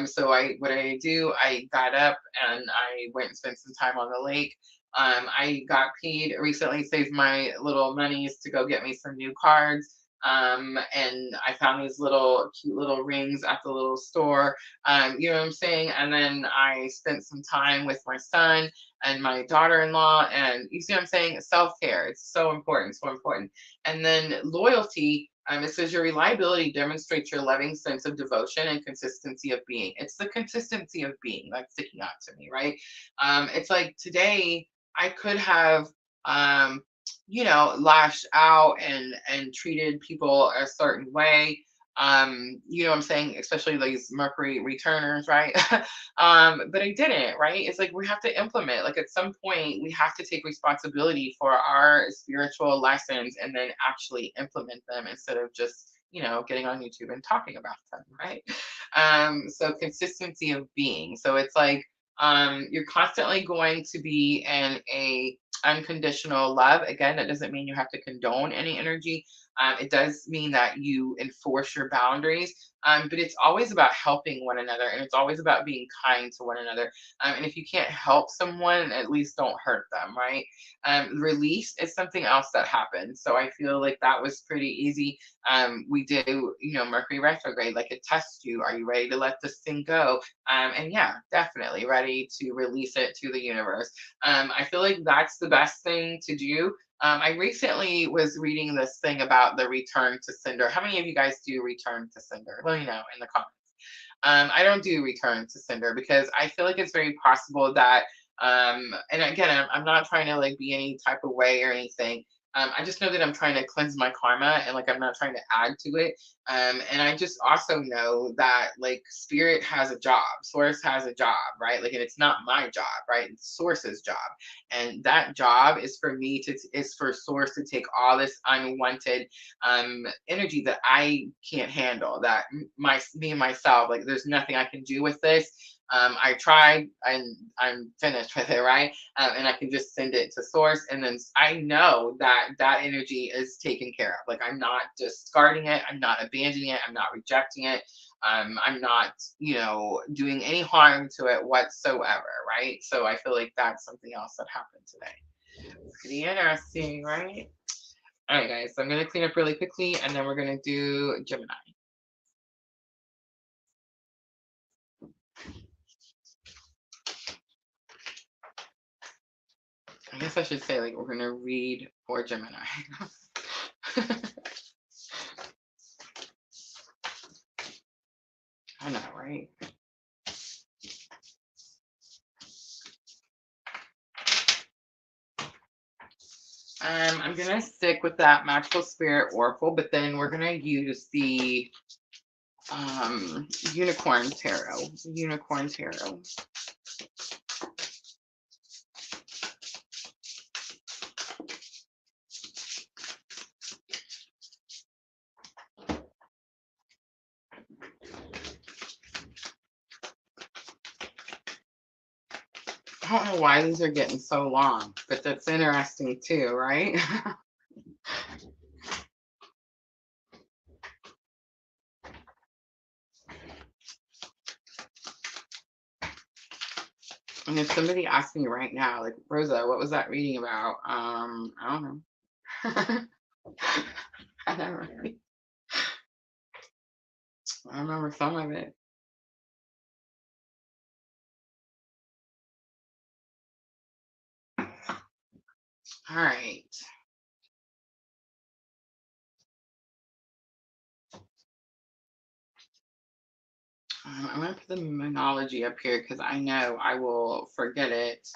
[SPEAKER 1] So what did I do? I got up and I went and spent some time on the lake. I got paid recently, saved my little monies to go get me some new cards. And I found these little cute little rings at the little store. You know what I'm saying? And then I spent some time with my son and my daughter-in-law, and you see what I'm saying? Self-care. It's so important, so important. And then loyalty. It says your reliability demonstrates your loving sense of devotion and consistency of being. It's the consistency of being that's sticking out to me, right? It's like today I could have lashed out and treated people a certain way. You know what I'm saying? Especially these Mercury returners, right? But I didn't, right? It's like we have to implement, like at some point, we have to take responsibility for our spiritual lessons and then actually implement them instead of just, getting on YouTube and talking about them, right? So consistency of being. So it's like you're constantly going to be in a unconditional love. Again, that doesn't mean you have to condone any energy. It does mean that you enforce your boundaries, but it's always about helping one another, and it's always about being kind to one another. And if you can't help someone, at least don't hurt them, right? Release is something else that happens. So I feel like that was pretty easy. We do, Mercury retrograde, like it tests you. Are you ready to let this thing go? And yeah, definitely ready to release it to the universe. I feel like that's the best thing to do. I recently was reading this thing about the return to sender. How many of you guys do return to sender? Let me know in the comments. I don't do return to sender because I feel like it's very possible that, and again, I'm not trying to like be any type of way or anything. I just know that I'm trying to cleanse my karma and like I'm not trying to add to it. And I just also know that like spirit has a job, source has a job, right? Like, and it's not my job, right? It's source's job. And that job is for me to, is for source to take all this unwanted energy that I can't handle, that me and myself, like there's nothing I can do with this. I tried and I'm finished with it, right? And I can just send it to source. And then I know that that energy is taken care of. Like I'm not discarding it. I'm not abandoning it. I'm not rejecting it. I'm not, doing any harm to it whatsoever, right? So I feel like that's something else that happened today. Pretty interesting, right? All right, guys. So I'm going to clean up really quickly and then we're going to do Gemini. I guess I should say, like, we're going to read for Gemini. I know, right? I'm going to stick with that Magical Spirit Oracle, but then we're going to use the Unicorn Tarot. Unicorn Tarot. I don't know why these are getting so long, but that's interesting too, right? And if somebody asked me right now, like, Rosa, what was that reading about? I don't know. I never, I remember some of it. All right. I'm going to put the Monology up here because I know I will forget it.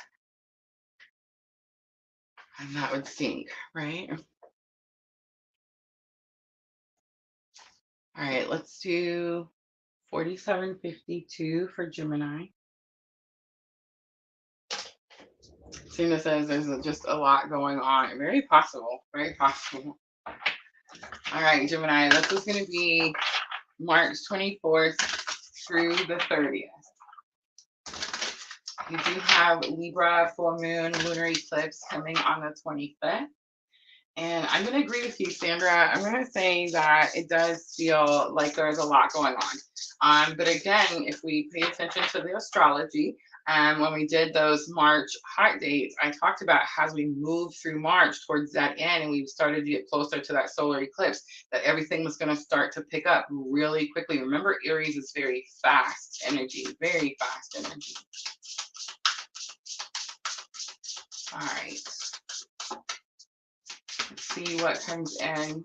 [SPEAKER 1] And that would stink, right? All right, let's do 4752 for Gemini. Seeing this says there's just a lot going on. Very possible. Very possible. All right, Gemini, this is going to be March 24th through the 30th. You do have Libra, full moon, lunar eclipse coming on the 25th. And I'm going to agree with you, Sandra. I'm going to say that it does feel like there's a lot going on. But again, if we pay attention to the astrology, when we did those March hot dates, I talked about as we moved through March towards that end and we started to get closer to that solar eclipse, that everything was going to start to pick up really quickly. Remember, Aries is very fast energy, very fast energy. All right. Let's see what comes in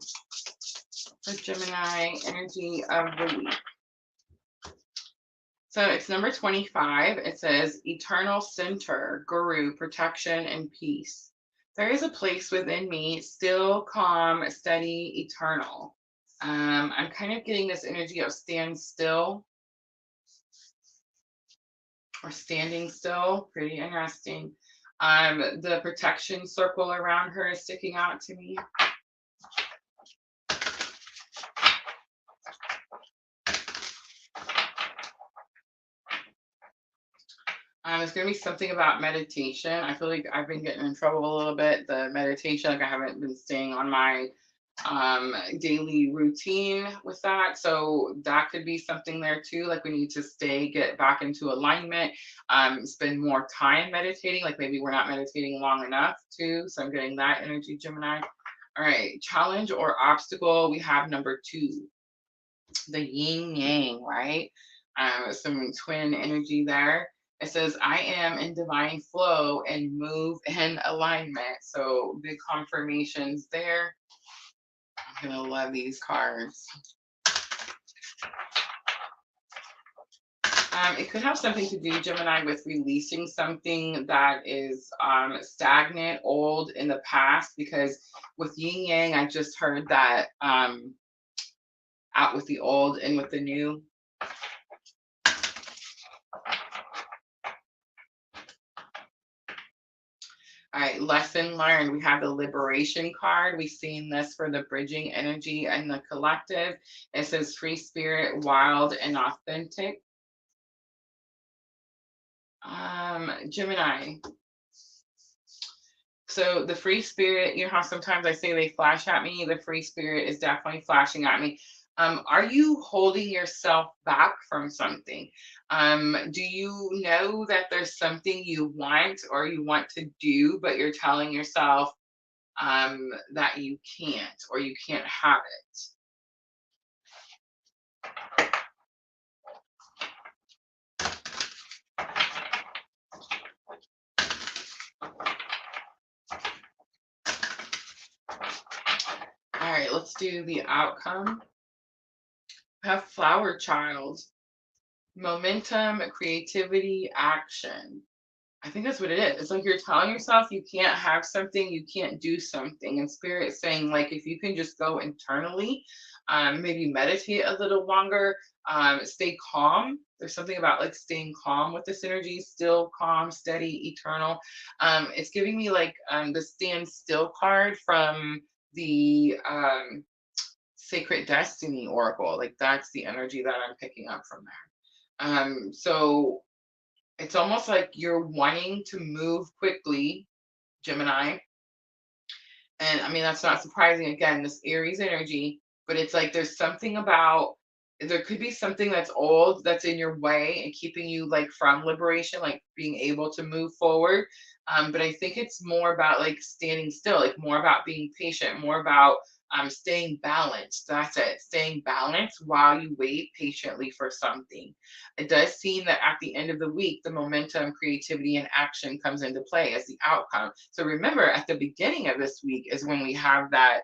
[SPEAKER 1] for Gemini energy of the week. So it's number 25. It says eternal center, guru, protection, and peace. There is a place within me, still, calm, steady, eternal. I'm kind of getting this energy of stand still or standing still. Pretty interesting. The protection circle around her is sticking out to me. It's going to be something about meditation. I feel like I've been getting in trouble a little bit. The meditation, like I haven't been staying on my daily routine with that. So that could be something there too. Like we need to get back into alignment, spend more time meditating. Like maybe we're not meditating long enough too. So I'm getting that energy, Gemini. All right, challenge or obstacle. We have number 2, the yin yang, right? Some twin energy there. It says, I am in divine flow and move in alignment. So big confirmations there. I'm gonna love these cards. It could have something to do, Gemini, with releasing something that is stagnant, old in the past, because with yin yang, I just heard that out with the old and with the new. All right, lesson learned. We have the liberation card. We've seen this for the bridging energy and the collective. It says free spirit, wild and authentic. Gemini. So the free spirit, you know how sometimes I say they flash at me? The free spirit is definitely flashing at me. Are you holding yourself back from something? Do you know that there's something you want or you want to do, but you're telling yourself that you can't or you can't have it? All right, let's do the outcome. Have flower child, momentum, creativity, action. I think that's what it is. It's like you're telling yourself you can't have something, you can't do something. And spirit is saying, like, if you can just go internally, maybe meditate a little longer, stay calm. There's something about like staying calm with this energy, still, calm, steady, eternal. It's giving me like the stand still card from the Sacred Destiny Oracle. Like that's the energy that I'm picking up from there. So it's almost like you're wanting to move quickly, Gemini. And I mean, that's not surprising. Again, this Aries energy, but it's like there's something about, there could be something that's old that's in your way and keeping you like from liberation, like being able to move forward. But I think it's more about like standing still, like more about being patient, more about staying balanced. That's it, staying balanced while you wait patiently for something. It does seem that at the end of the week, the momentum, creativity, and action comes into play as the outcome. So remember, at the beginning of this week is when we have that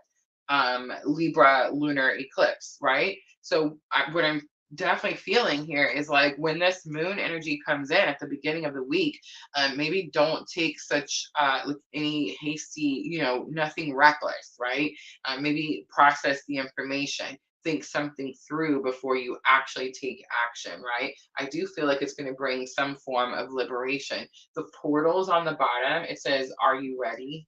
[SPEAKER 1] Libra lunar eclipse, right? So what I'm definitely feeling here is like when this moon energy comes in at the beginning of the week, maybe don't take such like any hasty, nothing reckless, right? Maybe process the information, think something through before you actually take action, right? I do feel like it's going to bring some form of liberation. The portals on the bottom, it says, are you ready?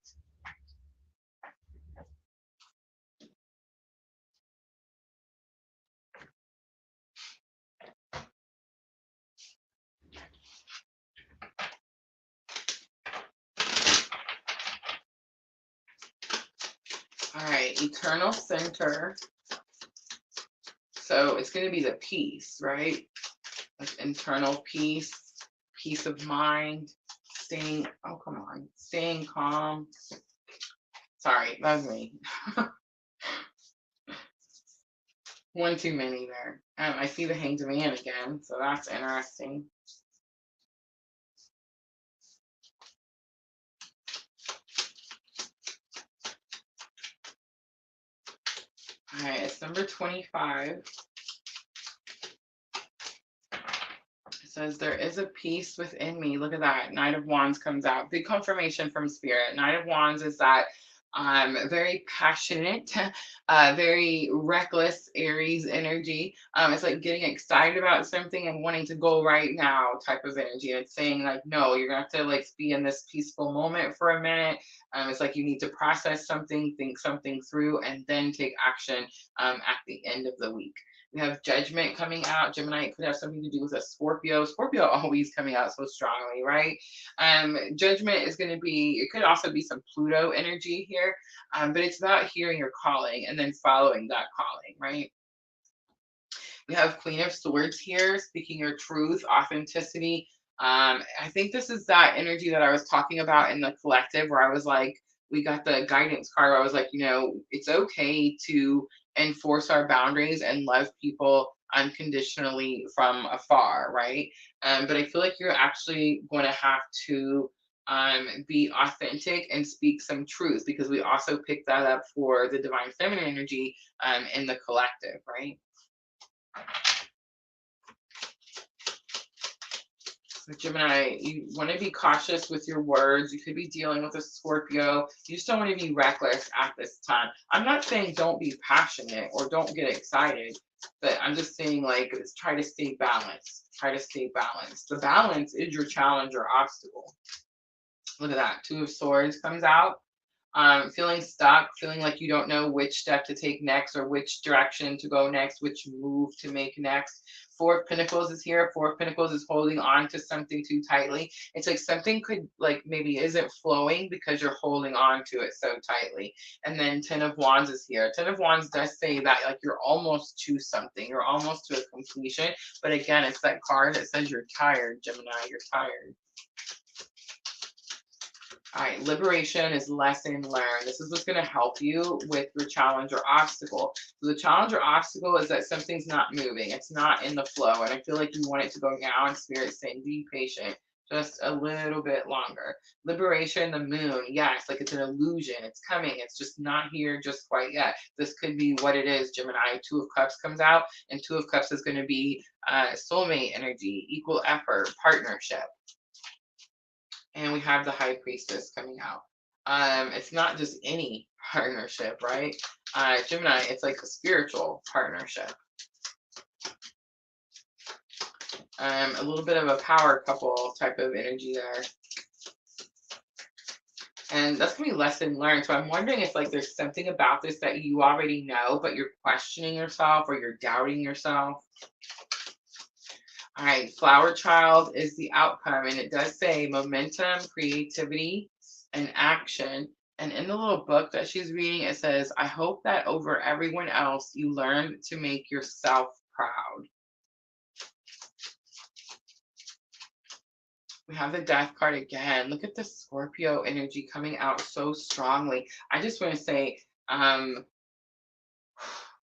[SPEAKER 1] All right, eternal center. So it's going to be the peace, right? Like internal peace, peace of mind, staying calm. Sorry, that was me. One too many there. I see the Hanged Man again, so that's interesting. All right, it's number 25. It says, there is a peace within me. Look at that. Knight of Wands comes out. Big confirmation from Spirit. Knight of Wands is that very passionate, very reckless Aries energy. It's like getting excited about something and wanting to go right now type of energy. And it's saying like, no, you're gonna have to like be in this peaceful moment for a minute. It's like you need to process something, think something through, and then take action at the end of the week. We have Judgment coming out. Gemini, it could have something to do with a Scorpio. Scorpio always coming out so strongly, right? Judgment is going to be, it could also be some Pluto energy here, but it's about hearing your calling and then following that calling, right? We have Queen of Swords here, speaking your truth, authenticity. I think this is that energy that I was talking about in the collective, where I was like, we got the guidance card where I was like, it's okay to enforce our boundaries and love people unconditionally from afar, right? But I feel like you're actually going to have to be authentic and speak some truth, because we also picked that up for the divine feminine energy in the collective, right? So Gemini, you want to be cautious with your words. You could be dealing with a Scorpio. You just don't want to be reckless at this time. I'm not saying don't be passionate or don't get excited, but I'm just saying, like, try to stay balanced. Try to stay balanced. The balance is your challenge or obstacle. Look at that. Two of Swords comes out. Feeling stuck, feeling like you don't know which step to take next or which direction to go next, which move to make next. Four of Pentacles is here. Four of Pentacles is holding on to something too tightly. It's like something could, like, maybe isn't flowing because you're holding on to it so tightly. And then Ten of Wands is here. Ten of Wands does say that, like, you're almost to something. You're almost to a completion. But again, it's that card that says you're tired, Gemini. You're tired. All right, liberation is lesson learned. This is what's going to help you with your challenge or obstacle. So the challenge or obstacle is that something's not moving. It's not in the flow. And I feel like you want it to go now, and Spirit's saying, be patient just a little bit longer. Liberation, the moon. Yes, like it's an illusion. It's coming. It's just not here just quite yet. This could be what it is, Gemini. Two of Cups comes out, and Two of Cups is going to be soulmate energy, equal effort, partnership. And we have the High Priestess coming out. It's not just any partnership, right? Gemini, it's like a spiritual partnership. A little bit of a power couple type of energy there. And that's going to be lesson learned. So I'm wondering if, like, there's something about this that you already know, but you're questioning yourself or you're doubting yourself. All right, Flower Child is the outcome, and it does say momentum, creativity, and action. And in the little book that she's reading, it says, I hope that over everyone else, you learn to make yourself proud. We have the Death card again. Look at the Scorpio energy coming out so strongly. I just want to say,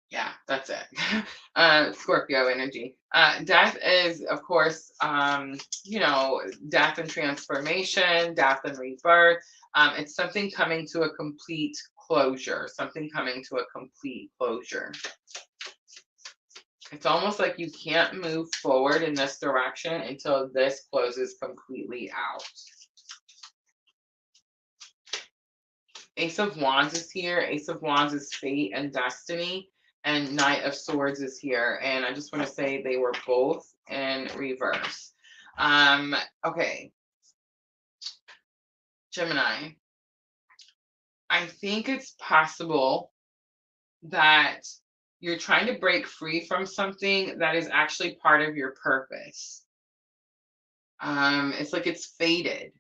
[SPEAKER 1] yeah, that's it. Scorpio energy. Death is, of course, death and transformation, death and rebirth. It's something coming to a complete closure, something coming to a complete closure. It's almost like you can't move forward in this direction until this closes completely out. Ace of Wands is here. Ace of Wands is fate and destiny. And Knight of Swords is here. And I just want to say they were both in reverse. Okay. Gemini. I think it's possible that you're trying to break free from something that is actually part of your purpose. It's like it's faded.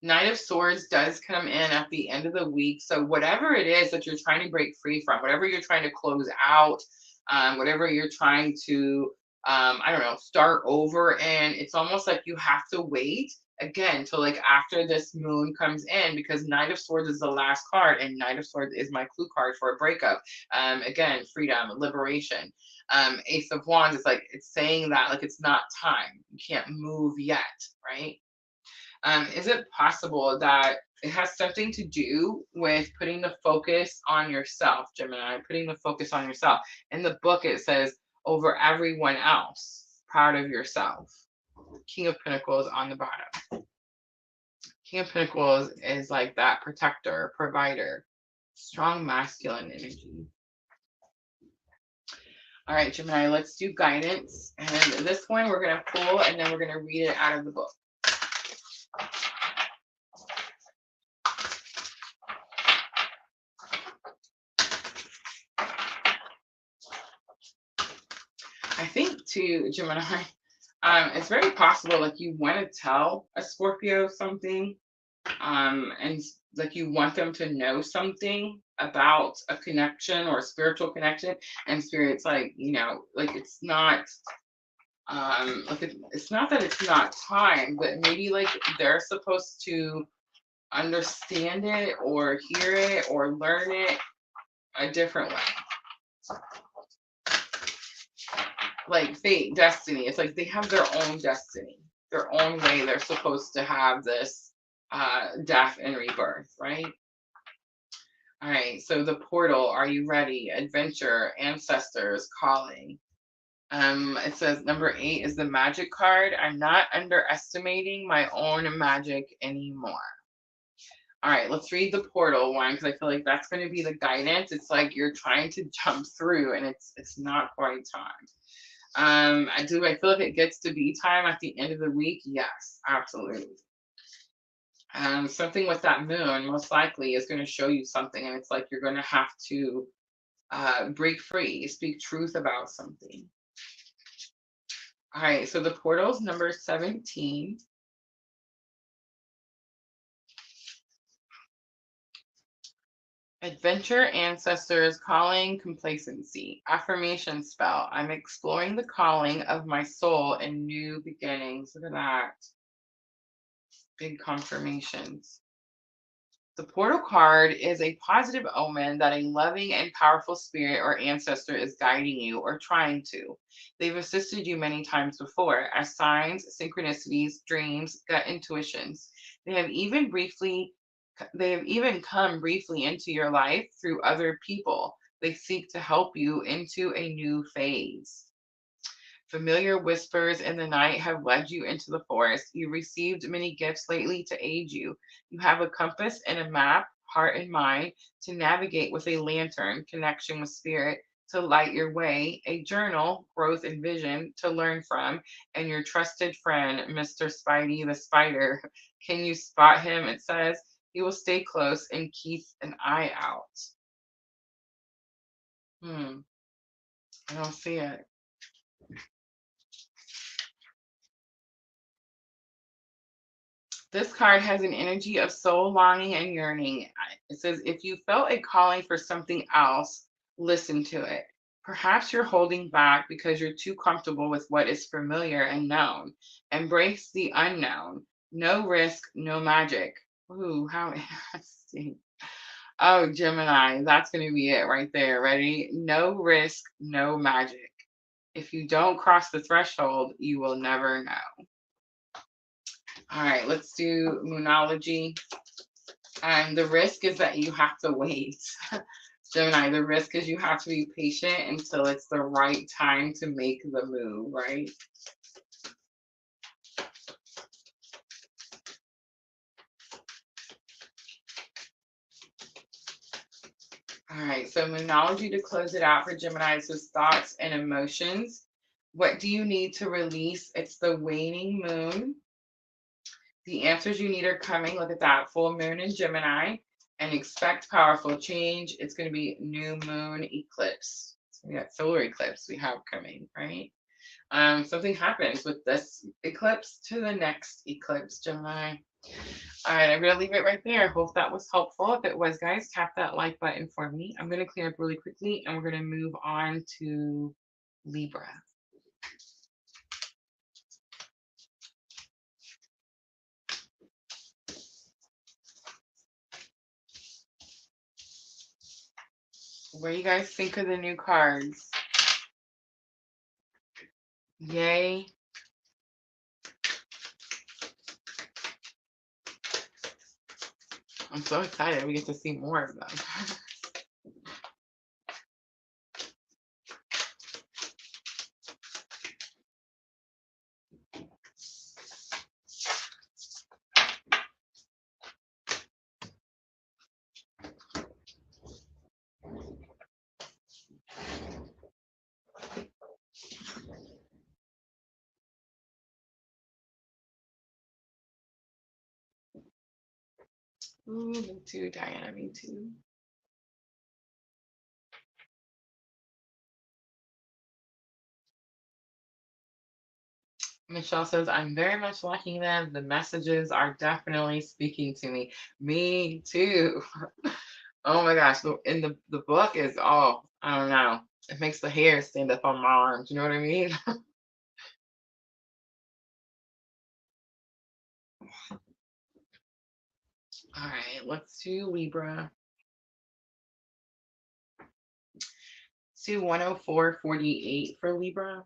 [SPEAKER 1] Knight of Swords does come in at the end of the week. So whatever it is that you're trying to break free from, whatever you're trying to close out, whatever you're trying to, start over. And it's almost like you have to wait again till, like, after this moon comes in, because Knight of Swords is the last card, and Knight of Swords is my clue card for a breakup. Again, freedom, liberation. Ace of Wands is like, it's saying that, like, it's not time. You can't move yet, right? Is it possible that it has something to do with putting the focus on yourself, Gemini, putting the focus on yourself? In the book, it says, over everyone else, proud of yourself. King of Pentacles on the bottom. King of Pentacles is like that protector, provider, strong masculine energy. All right, Gemini, let's do guidance. And this one we're going to pull, and then we're going to read it out of the book. I think too, Gemini, it's very possible like you want to tell a Scorpio something, and like you want them to know something about a connection or a spiritual connection, and spirit's like, like it's not, like it's not that it's not time, but maybe like they're supposed to understand it or hear it or learn it a different way. Like fate, destiny. It's like they have their own destiny, their own way they're supposed to have this death and rebirth, right? All right, so the portal, are you ready? Adventure, ancestors, calling. It says number 8 is the magic card. I'm not underestimating my own magic anymore. All right, let's read the portal one because I feel like that's going to be the guidance. It's like you're trying to jump through and it's not quite time. I feel like it gets to be time at the end of the week? Yes, absolutely. Something with that moon most likely is going to show you something, and it's like you're going to have to break free, speak truth about something. All right, so the portal's number 17. Adventure, ancestors, calling, complacency. Affirmation spell. I'm exploring the calling of my soul in new beginnings. Look at that. Big confirmations. The portal card is a positive omen that a loving and powerful spirit or ancestor is guiding you or trying to. They've assisted you many times before as signs, synchronicities, dreams, gut intuitions. They have even come briefly into your life through other people. They seek to help you into a new phase. Familiar whispers in the night have led you into the forest. You received many gifts lately to aid you. You have a compass and a map, heart and mind, to navigate with a lantern, connection with spirit, to light your way, a journal, growth and vision to learn from, and your trusted friend, Mr. Spidey the Spider. Can you spot him? It says he will stay close and keep an eye out. I don't see it. This card has an energy of soul longing and yearning. It says, if you felt a calling for something else, listen to it. Perhaps you're holding back because you're too comfortable with what is familiar and known. Embrace the unknown. No risk, no magic. Ooh, how interesting. Oh, Gemini, that's going to be it right there. Ready? No risk, no magic. If you don't cross the threshold, you will never know. All right, let's do Moonology. And the risk is that you have to wait. Gemini, the risk is you have to be patient until it's the right time to make the move, right? All right, so Moonology to close it out for Gemini is thoughts and emotions. What do you need to release? It's the waning moon. The answers you need are coming. Look at that, full moon in Gemini, and expect powerful change. It's going to be new moon eclipse. So we got solar eclipse we have coming, right? Something happens with this eclipse to the next eclipse, Gemini. All right, I'm going to leave it right there. I hope that was helpful. If it was, guys, tap that like button for me. I'm going to clean up really quickly, and we're going to move on to Libra. What do you guys think of the new cards? Yay. I'm so excited we get to see more of them. Ooh, me too, Diana, me too. Michelle says, I'm very much liking them. The messages are definitely speaking to me. Me too. Oh my gosh. The book is, oh, I don't know. It makes the hair stand up on my arms. You know what I mean? All right, let's do Libra. Let's do 104.48 for Libra.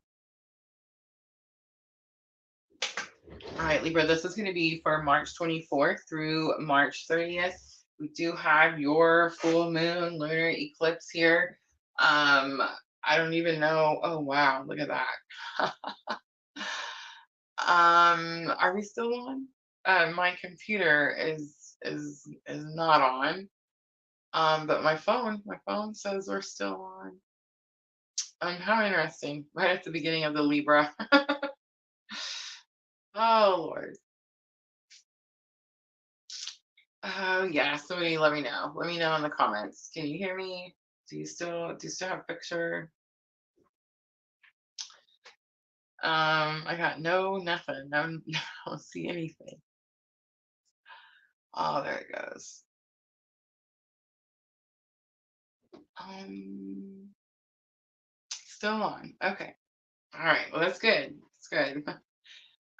[SPEAKER 1] All right, Libra, this is going to be for March 24th through March 30th. We do have your full moon lunar eclipse here. I don't even know. Oh, wow, look at that. Are we still on? My computer is not on. But my phone says we're still on. How interesting. Right at the beginning of the Libra. Oh Lord. Oh yeah, somebody let me know. Let me know in the comments. Can you hear me? Do you still have picture? I got no nothing. No, I don't see anything. Oh, there it goes. Still on. Okay. All right. Well, that's good. That's good.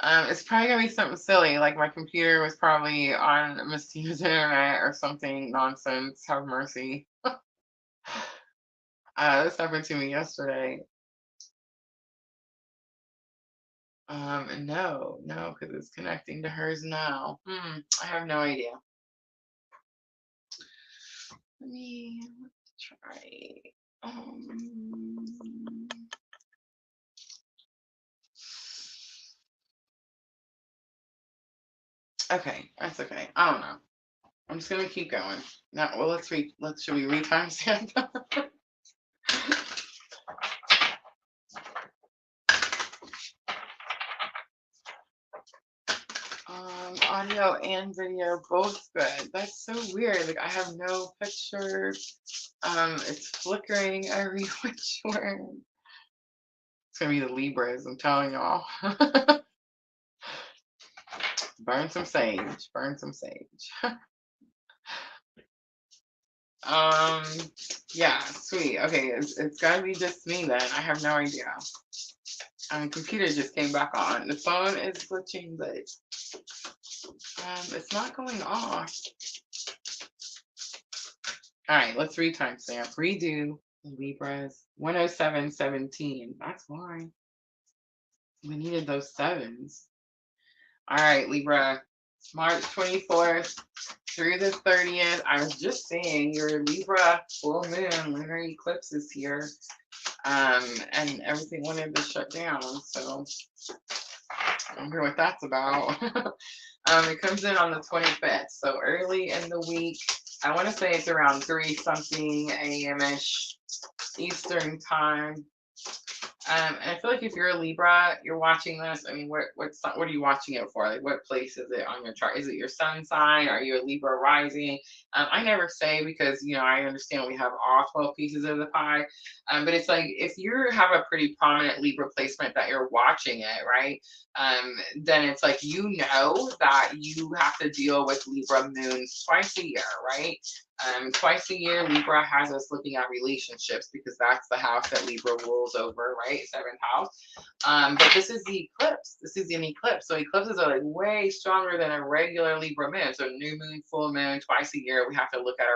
[SPEAKER 1] It's probably gonna be something silly, like my computer was probably on Mistina's internet or something nonsense. Have mercy. This happened to me yesterday. No, because it's connecting to hers now. I have no idea. Let me try. Um, okay, that's okay. I don't know. I'm just gonna keep going. No, well, should we re-timestamp? Audio and video both good. That's so weird. Like I have no picture. It's flickering every which way. It's gonna be the Libras, I'm telling y'all. Burn some sage. Burn some sage. um, yeah, sweet. Okay, it's gotta be just me then. I have no idea. Computer just came back on. The phone is glitching, but it's not going off. All right, let's re-timestamp. Redo Libras 107.17. That's why we needed those sevens. All right, Libra, March 24th through the 30th. I was just saying your Libra full moon lunar eclipse is here. And everything wanted to shut down. So I wonder what that's about. It comes in on the 25th, so early in the week. I want to say it's around 3 something a.m.ish Eastern time. And I feel like if you're a Libra, you're watching this. I mean, what are you watching it for? Like, what place is it on your chart? Is it your sun sign? Are you a Libra rising? I never say because I understand we have all 12 pieces of the pie. But it's like if you have a pretty prominent Libra placement that you're watching it, right? Then it's like that you have to deal with Libra moons twice a year, right? Twice a year, Libra has us looking at relationships because that's the house that Libra rules over, right? Seventh house. But this is the eclipse. This is an eclipse. So eclipses are like way stronger than a regular Libra moon. So new moon, full moon, twice a year, we have to look at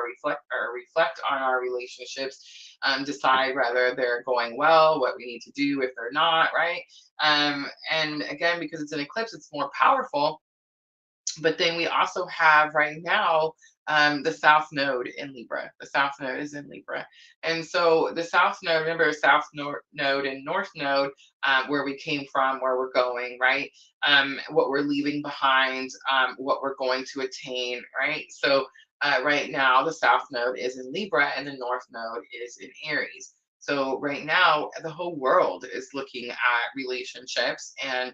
[SPEAKER 1] reflect on our relationships, decide whether they're going well, what we need to do if they're not, right? And again, because it's an eclipse, it's more powerful. But then we also have right now the South Node in Libra. The South Node is in Libra. And so the South Node, remember South Node and North Node, where we came from, where we're going, right? What we're leaving behind, what we're going to attain, right? So right now the South Node is in Libra and the North Node is in Aries. So right now, the whole world is looking at relationships and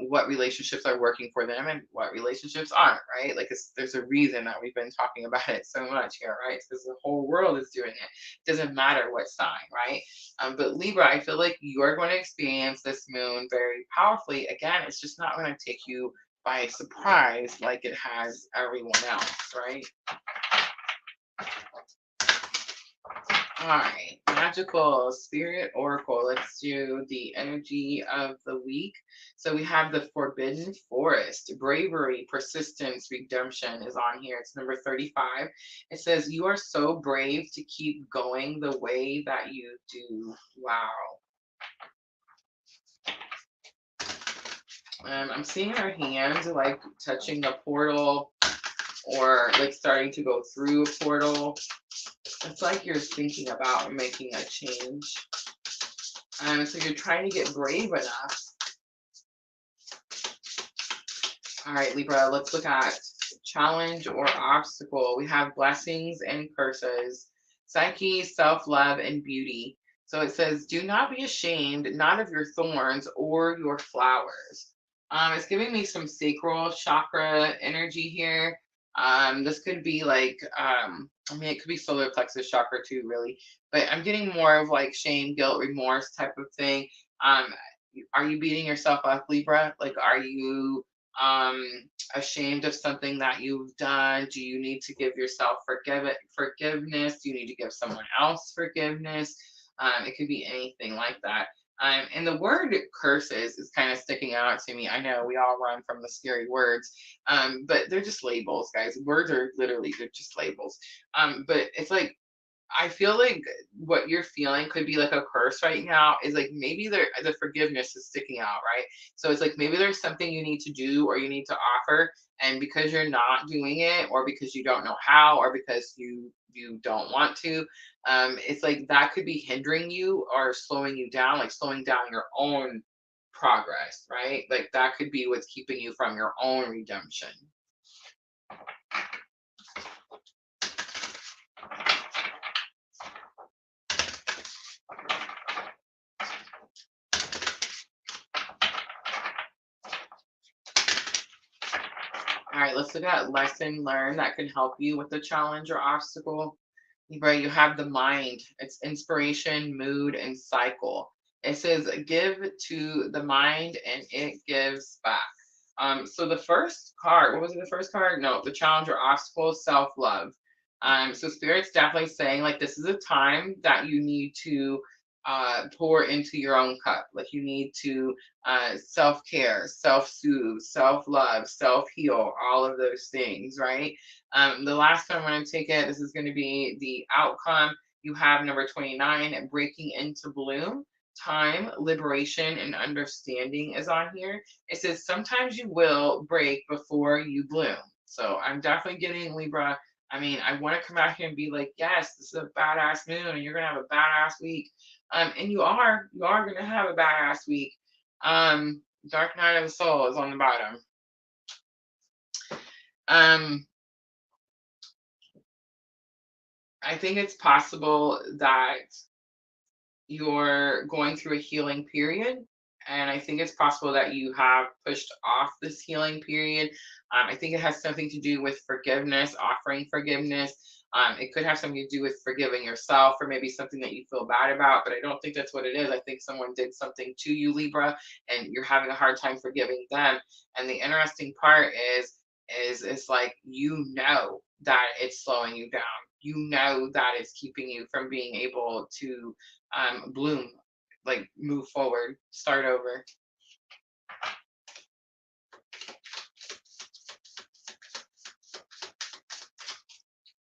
[SPEAKER 1] what relationships are working for them and what relationships aren't, right? Like there's a reason that we've been talking about it so much here, right? Because the whole world is doing it. Doesn't matter what sign, right? But Libra, I feel like you're going to experience this moon very powerfully. Again, it's just not going to take you by surprise like it has everyone else, right? All right, magical spirit oracle. Let's do the energy of the week. So we have the forbidden forest. Bravery, persistence, redemption is on here. It's number 35. It says, you are so brave to keep going the way that you do. Wow. I'm seeing her hands like touching the portal or like starting to go through a portal. It's like you're thinking about making a change. So you're trying to get brave enough. All right, Libra, let's look at challenge or obstacle. We have blessings and curses, psyche, self-love, and beauty. So it says, do not be ashamed, not of your thorns or your flowers. It's giving me some sacral chakra energy here. This could be like, I mean, it could be solar plexus chakra too, really. But I'm getting more of like shame, guilt, remorse type of thing. Um, are you beating yourself up, Libra? Like, are you um ashamed of something that you've done? Do you need to give yourself forgiveness? Do you need to give someone else forgiveness? It could be anything like that. And the word curses is kind of sticking out to me. I know we all run from the scary words, but they're just labels, guys. Words are literally, they're just labels. But it's like, I feel like what you're feeling could be like a curse right now is like maybe the forgiveness is sticking out, right? So it's like maybe there's something you need to do or you need to offer, and because you're not doing it, or because you don't know how, or because you don't want to, it's like that could be hindering you or slowing you down, like slowing down your own progress, right? Like that could be what's keeping you from your own redemption. All right, let's look at lesson learned that can help you with the challenge or obstacle. Libra, you have the mind. It's inspiration, mood, and cycle. It says, give to the mind and it gives back. So the first card, what was it, the first card? No, the challenge or obstacle, self-love. So Spirit's definitely saying like this is a time that you need to pour into your own cup. Like you need to self-care, self-soothe, self-love, self-heal, all of those things, right? The last time I'm going to take it, this is going to be the outcome. You have number 29, breaking into bloom. Time, liberation, and understanding is on here. It says sometimes you will break before you bloom. So I'm definitely getting Libra. I mean, I want to come out here and be like, yes, this is a badass moon, and you're gonna have a badass week. And you are gonna have a badass week. Dark Night of the Soul is on the bottom. I think it's possible that you're going through a healing period. And I think it's possible that you have pushed off this healing period. I think it has something to do with forgiveness, offering forgiveness. It could have something to do with forgiving yourself or maybe something that you feel bad about, but I don't think that's what it is. I think someone did something to you, Libra, and you're having a hard time forgiving them. And the interesting part is it's like you know that it's slowing you down. You know that it's keeping you from being able to bloom, like move forward, start over.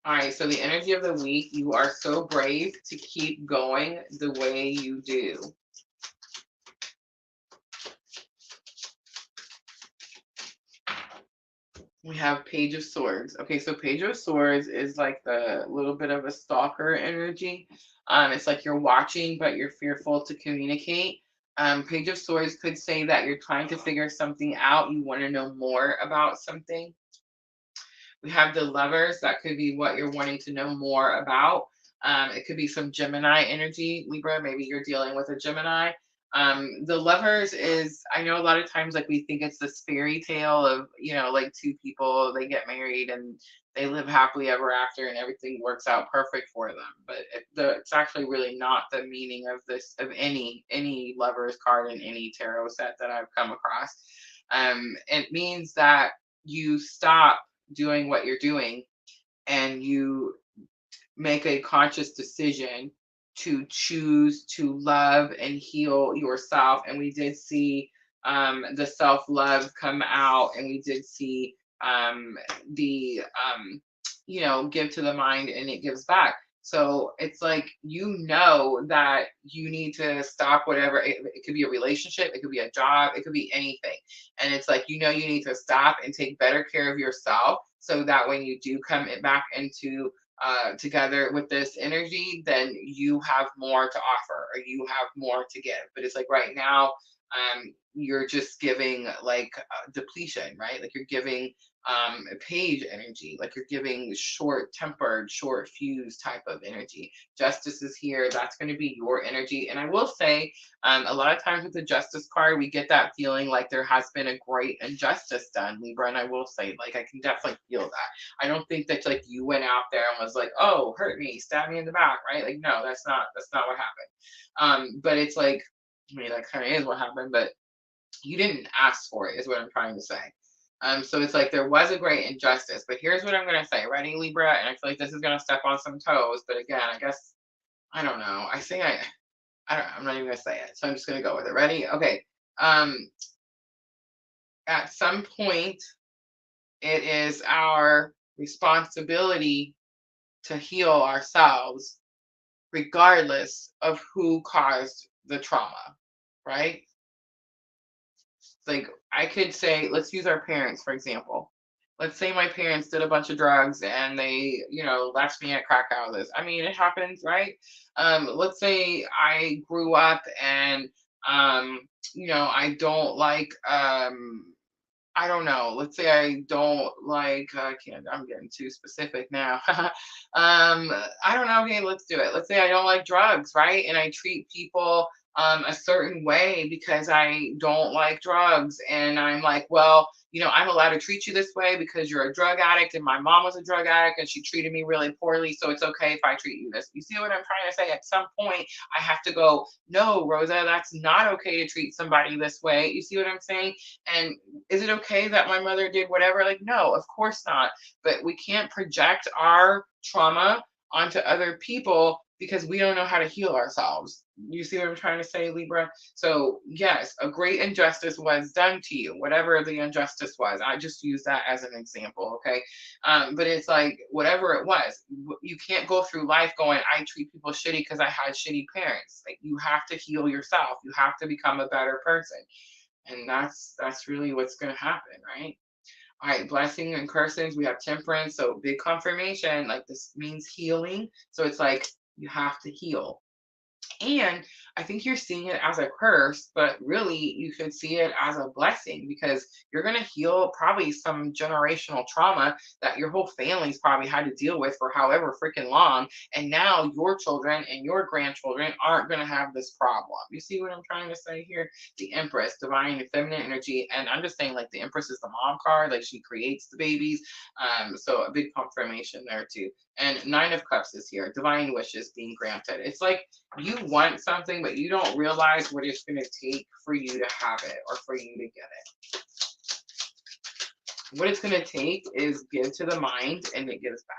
[SPEAKER 1] All right, so the energy of the week, you are so brave to keep going the way you do. We have Page of Swords. Okay, so Page of Swords is like the little bit of a stalker energy. It's like you're watching, but you're fearful to communicate. Page of Swords could say that you're trying to figure something out. You want to know more about something. We have the Lovers. That could be what you're wanting to know more about. It could be some Gemini energy, Libra. Maybe you're dealing with a Gemini. The lovers is, I know a lot of times like we think it's this fairy tale of, like two people, they get married and they live happily ever after and everything works out perfect for them. But it's actually really not the meaning of this, of any lovers card in any tarot set that I've come across. It means that you stop doing what you're doing and you make a conscious decision to choose to love and heal yourself. And we did see the self love come out, and we did see the give to the mind and it gives back. So it's like, that you need to stop whatever. It could be a relationship, it could be a job, it could be anything. And it's like, you need to stop and take better care of yourself so that when you do come back into together with this energy, then you have more to offer or you have more to give. But it's like right now, you're just giving like depletion, right? Like you're giving page energy, like you're giving short tempered, short fuse type of energy. Justice is here. That's going to be your energy. And I will say, a lot of times with the justice card, we get that feeling like there has been a great injustice done, Libra. And I will say, like, I can definitely feel that. I don't think that like you went out there and was like, oh, hurt me, stab me in the back, right? Like, no, that's not what happened. But it's like, I mean, that kind of is what happened, but you didn't ask for it, is what I'm trying to say. So it's like there was a great injustice, but here's what I'm gonna say. Ready, Libra? And I feel like this is gonna step on some toes, but again, I guess I don't know. I'm not even gonna say it, so I'm just gonna go with it. Ready? Okay. Um, at some point, it is our responsibility to heal ourselves, regardless of who caused the trauma, right? Like I could say, let's use our parents for example. Let's say my parents did a bunch of drugs and they, left me at crack houses. I mean, it happens, right? Let's say I grew up and, I don't like, I don't know. Let's say I don't like, I can't, I'm getting too specific now. I don't know. Okay, let's do it. Let's say I don't like drugs, right? And I treat people a certain way because I don't like drugs. And I'm like, well, I'm allowed to treat you this way because you're a drug addict and my mom was a drug addict and she treated me really poorly. So it's okay if I treat you this. You see what I'm trying to say? At some point, I have to go, no, Rosa, that's not okay to treat somebody this way. You see what I'm saying? And is it okay that my mother did whatever? Like, no, of course not. But we can't project our trauma onto other people because we don't know how to heal ourselves. You see what I'm trying to say, Libra? So, yes, a great injustice was done to you, whatever the injustice was. I just use that as an example, okay? But it's like, whatever it was, you can't go through life going, I treat people shitty because I had shitty parents. Like, you have to heal yourself. You have to become a better person. And that's really what's going to happen, right? All right, blessing and curses, we have temperance. So big confirmation, like this means healing. So it's like you have to heal. And I think you're seeing it as a curse, but really you could see it as a blessing because you're going to heal probably some generational trauma that your whole family's probably had to deal with for however freaking long. And now your children and your grandchildren aren't going to have this problem. You see what I'm trying to say here? The Empress, divine and feminine energy. And I'm just saying, like, the Empress is the mom card, like she creates the babies. So a big confirmation there too. And Nine of Cups is here, divine wishes being granted. It's like you want something, but you don't realize what it's going to take for you to have it or for you to get it. What it's going to take is give to the mind and it gives back.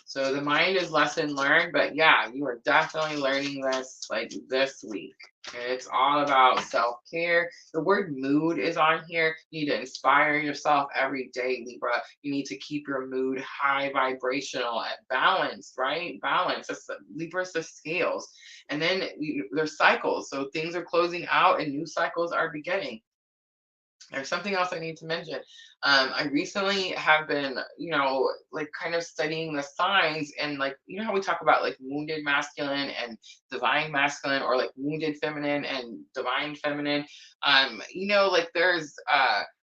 [SPEAKER 1] So the mind is lesson learned, but yeah, you are definitely learning this like this week. And it's all about self-care. The word mood is on here. You need to inspire yourself every day, Libra. You need to keep your mood high vibrational at balanced, right? Balance. That's Libra's the scales. And then there's cycles. So things are closing out and new cycles are beginning. There's something else I need to mention. I recently have been, like kind of studying the signs and like, how we talk about like wounded masculine and divine masculine or like wounded feminine and divine feminine. Like there's,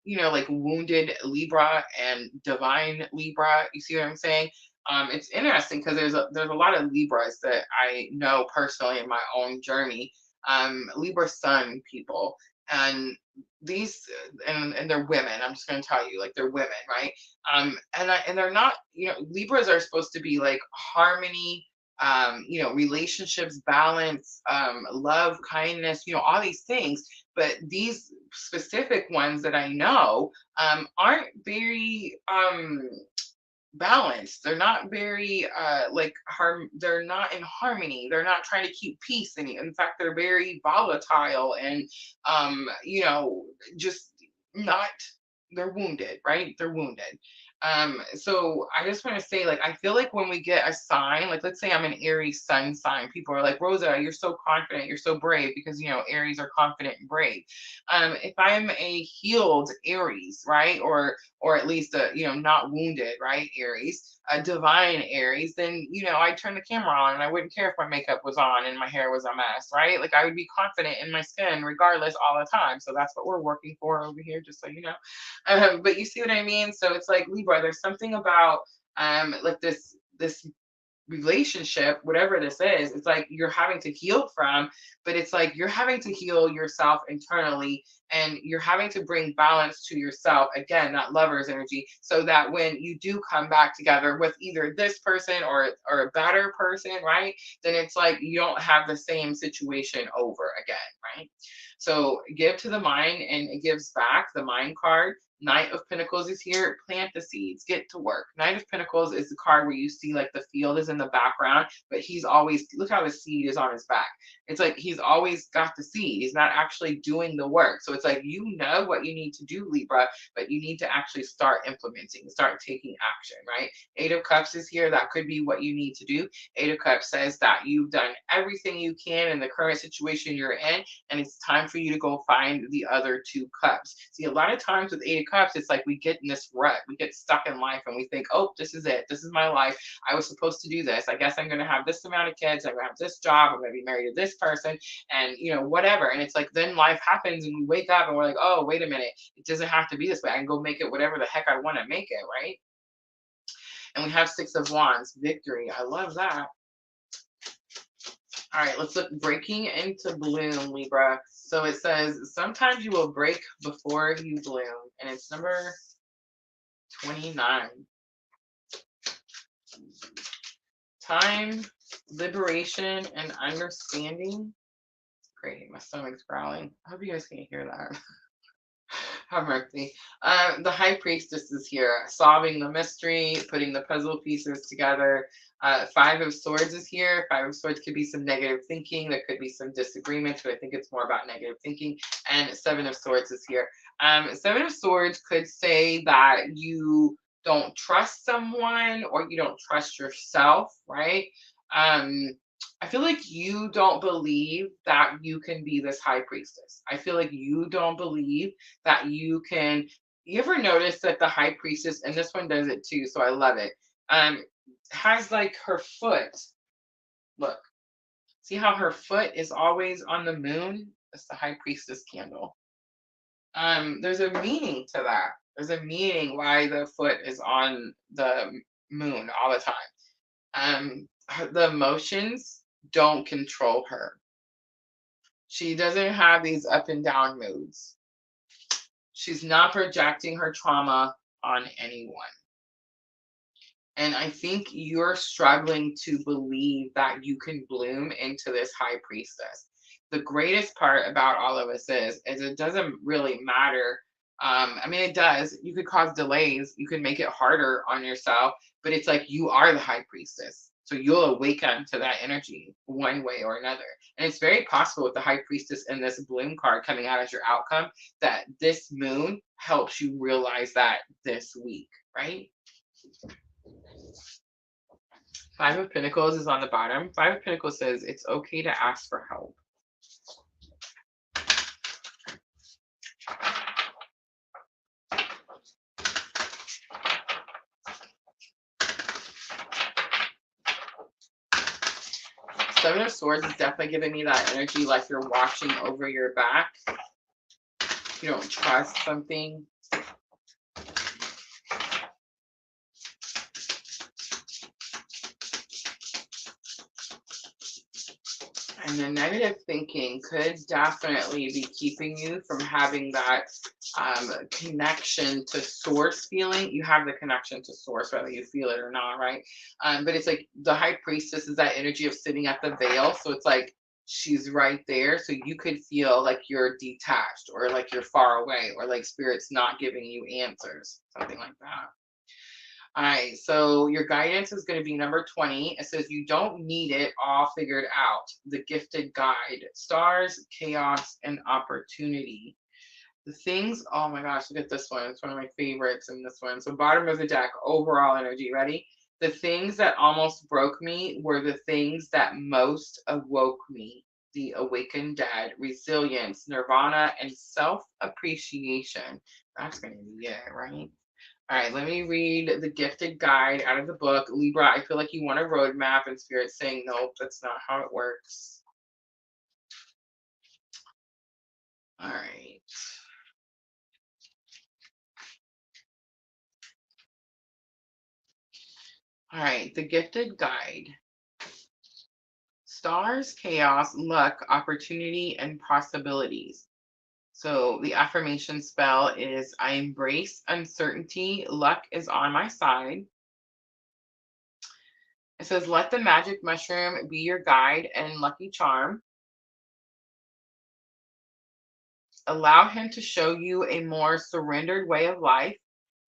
[SPEAKER 1] like wounded Libra and divine Libra. You see what I'm saying? It's interesting because there's a lot of Libras that I know personally in my own journey, Libra Sun people, and these and they're women. I'm just going to tell you, like they're women, right? And they're not, Libras are supposed to be like harmony, relationships, balance, love, kindness, all these things. But these specific ones that I know aren't very balanced. They're not very they're not in harmony. They're not trying to keep peace. And in fact, they're very volatile and just not, they're wounded, right? They're wounded. So I just want to say, like, I feel like when we get a sign, like let's say I'm an Aries sun sign, people are like, Rosa, you're so confident, you're so brave, because Aries are confident and brave. If I'm a healed Aries, right? Or at least a, not wounded, right? Aries, a divine Aries, then, I'd turn the camera on and I wouldn't care if my makeup was on and my hair was a mess, right? Like I would be confident in my skin regardless all the time. So that's what we're working for over here, just so you know. But you see what I mean? So it's like Libra, there's something about like this relationship, whatever this is, it's like you're having to heal from, but it's like you're having to heal yourself internally, and you're having to bring balance to yourself, again, that lover's energy, so that when you do come back together with either this person or a better person, right, then it's like you don't have the same situation over again, right? So give to the mind and it gives back. The mind card, Knight of Pentacles is here. Plant the seeds, get to work. Knight of Pentacles is the card where you see like the field is in the background, but he's always, look how the seed is on his back. It's like he's always got the seed. He's not actually doing the work. So it's like, you know what you need to do, Libra, but you need to actually start implementing, start taking action, right? Eight of Cups is here. That could be what you need to do. Eight of Cups says that you've done everything you can in the current situation you're in, and it's time for you to go find the other two cups. See, a lot of times with Eight of Cups, it's like we get in this rut, we get stuck in life, and we think, oh, this is it, this is my life, I was supposed to do this, I guess I'm going to have this amount of kids, I'm going to have this job, I'm going to be married to this person, and whatever. And it's like then life happens and we wake up and we're like, oh, wait a minute, it doesn't have to be this way, I can go make it whatever the heck I want to make it, right? And we have Six of Wands, victory. I love that. All right, let's look breaking into bloom, Libra. So it says, sometimes you will break before you bloom. And it's number 29. Time, liberation, and understanding. Great, my stomach's growling. I hope you guys can't hear that. Have mercy. The High Priestess is here, solving the mystery, putting the puzzle pieces together. Five of Swords is here. Five of Swords could be some negative thinking. There could be some disagreements, but I think it's more about negative thinking. And Seven of Swords is here. Seven of Swords could say that you don't trust someone or you don't trust yourself, right? I feel like you don't believe that you can be this high priestess. I feel like you don't believe that you can. You ever notice that the high priestess, and this one does it too, so I love it, has like her foot. Look, see how her foot is always on the moon? That's the high priestess candle. There's a meaning to that. There's a meaning why the foot is on the moon all the time. The emotions don't control her. She doesn't have these up and down moods. She's not projecting her trauma on anyone. And I think you're struggling to believe that you can bloom into this high priestess. The greatest part about all of us is it doesn't really matter. I mean, it does. You could cause delays. You can make it harder on yourself, but it's like you are the high priestess. So you'll awaken to that energy one way or another. And it's very possible with the high priestess and this bloom card coming out as your outcome that this moon helps you realize that this week, right? Five of Pentacles is on the bottom. Five of Pentacles says it's okay to ask for help. Seven of Swords is definitely giving me that energy like you're watching over your back. You don't trust something. And the negative thinking could definitely be keeping you from having that connection to source feeling. You have the connection to source, whether you feel it or not, right? But it's like the high priestess is that energy of sitting at the veil. So it's like she's right there. So you could feel like you're detached or like you're far away or like spirit's not giving you answers, something like that. All right, so your guidance is going to be number 20. It says you don't need it all figured out. The gifted guide, stars, chaos, and opportunity. The things, oh my gosh, look at this one. It's one of my favorites in this one. So bottom of the deck, overall energy, ready? The things that almost broke me were the things that most awoke me. The awakened dead, resilience, nirvana, and self-appreciation. That's going to be it, right? All right, let me read the gifted guide out of the book. Libra, I feel like you want a roadmap, and Spirit's saying, nope, that's not how it works. All right. All right, the gifted guide. Stars, chaos, luck, opportunity, and possibilities. So the affirmation spell is I embrace uncertainty. Luck is on my side. It says, let the magic mushroom be your guide and lucky charm. Allow him to show you a more surrendered way of life.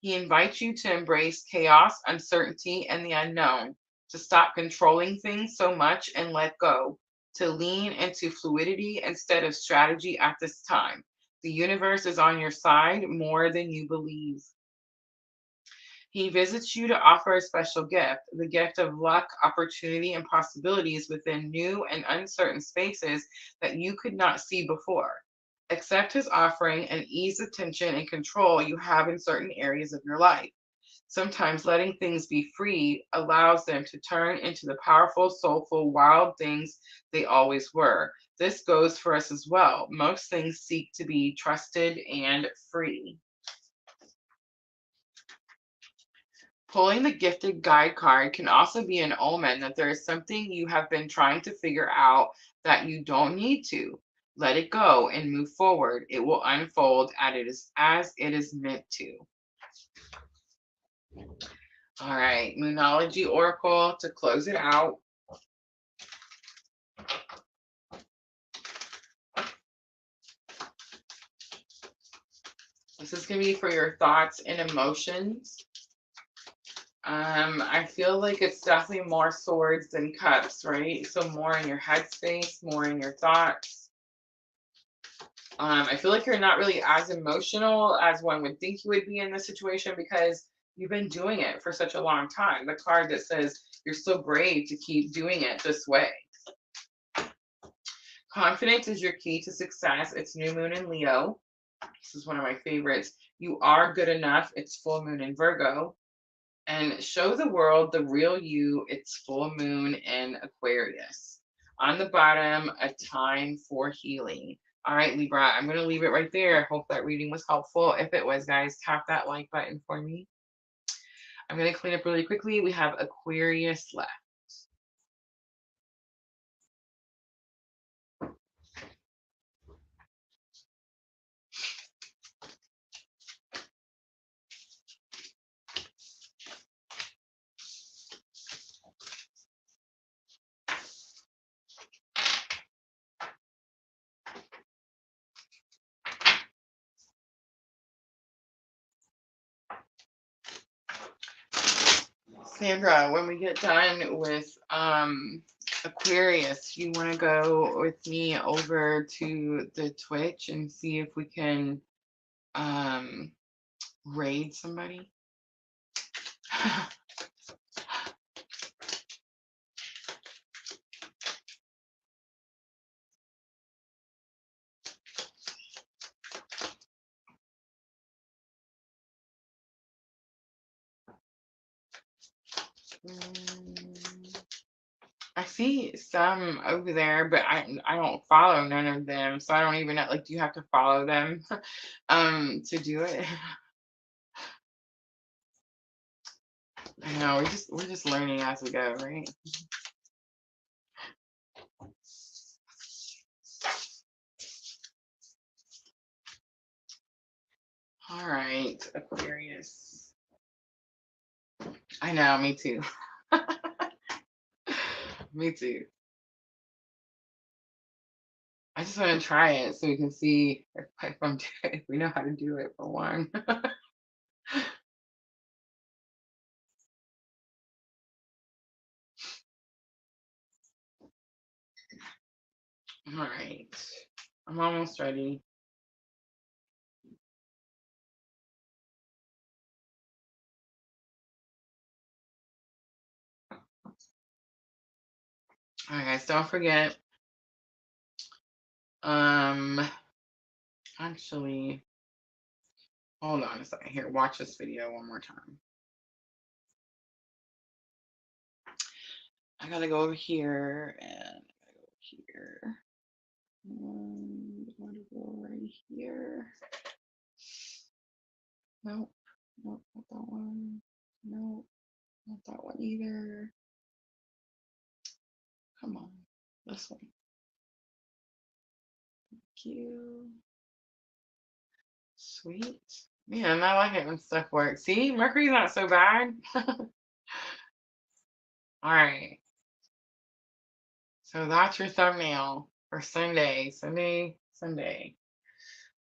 [SPEAKER 1] He invites you to embrace chaos, uncertainty, and the unknown, to stop controlling things so much and let go, to lean into fluidity instead of strategy at this time. The universe is on your side more than you believe. He visits you to offer a special gift, the gift of luck, opportunity, and possibilities within new and uncertain spaces that you could not see before. Accept his offering and ease the tension and control you have in certain areas of your life. Sometimes letting things be free allows them to turn into the powerful, soulful, wild things they always were. This goes for us as well. Most things seek to be trusted and free. Pulling the gifted guide card can also be an omen that there is something you have been trying to figure out that you don't need to. Let it go and move forward. It will unfold as it is meant to. All right, Moonology Oracle to close it out. This is going to be for your thoughts and emotions. I feel like it's definitely more swords than cups, right? So more in your headspace, more in your thoughts. I feel like you're not really as emotional as one would think you would be in this situation because you've been doing it for such a long time. The card that says you're so brave to keep doing it this way. Confidence is your key to success. It's new moon in Leo. This is one of my favorites. You are good enough. It's full moon in Virgo. And show the world the real you. It's full moon in Aquarius. On the bottom, a time for healing. All right, Libra, I'm going to leave it right there. I hope that reading was helpful. If it was, guys, tap that like button for me. I'm going to clean up really quickly. We have Aquarius left. Sandra, when we get done with Aquarius, you want to go with me over to the Twitch and see if we can raid somebody? I see some over there, but I don't follow none of them, so I don't even know. Like, do you have to follow them to do it? I know we're just learning as we go, right? All right, Aquarius. I know, me too. Me too. I just want to try it so we can see if we know how to do it for one. All right, I'm almost ready. All right, guys, don't forget. Um, actually, hold on a second here. Watch this video one more time. I gotta go over here and I gotta go here. I gotta go right here. Nope, nope, not that one. Nope, not that one either. Come on, this one. Thank you. Sweet. Man, I like it when stuff works. See, Mercury's not so bad. All right. So that's your thumbnail for Sunday. Sunday.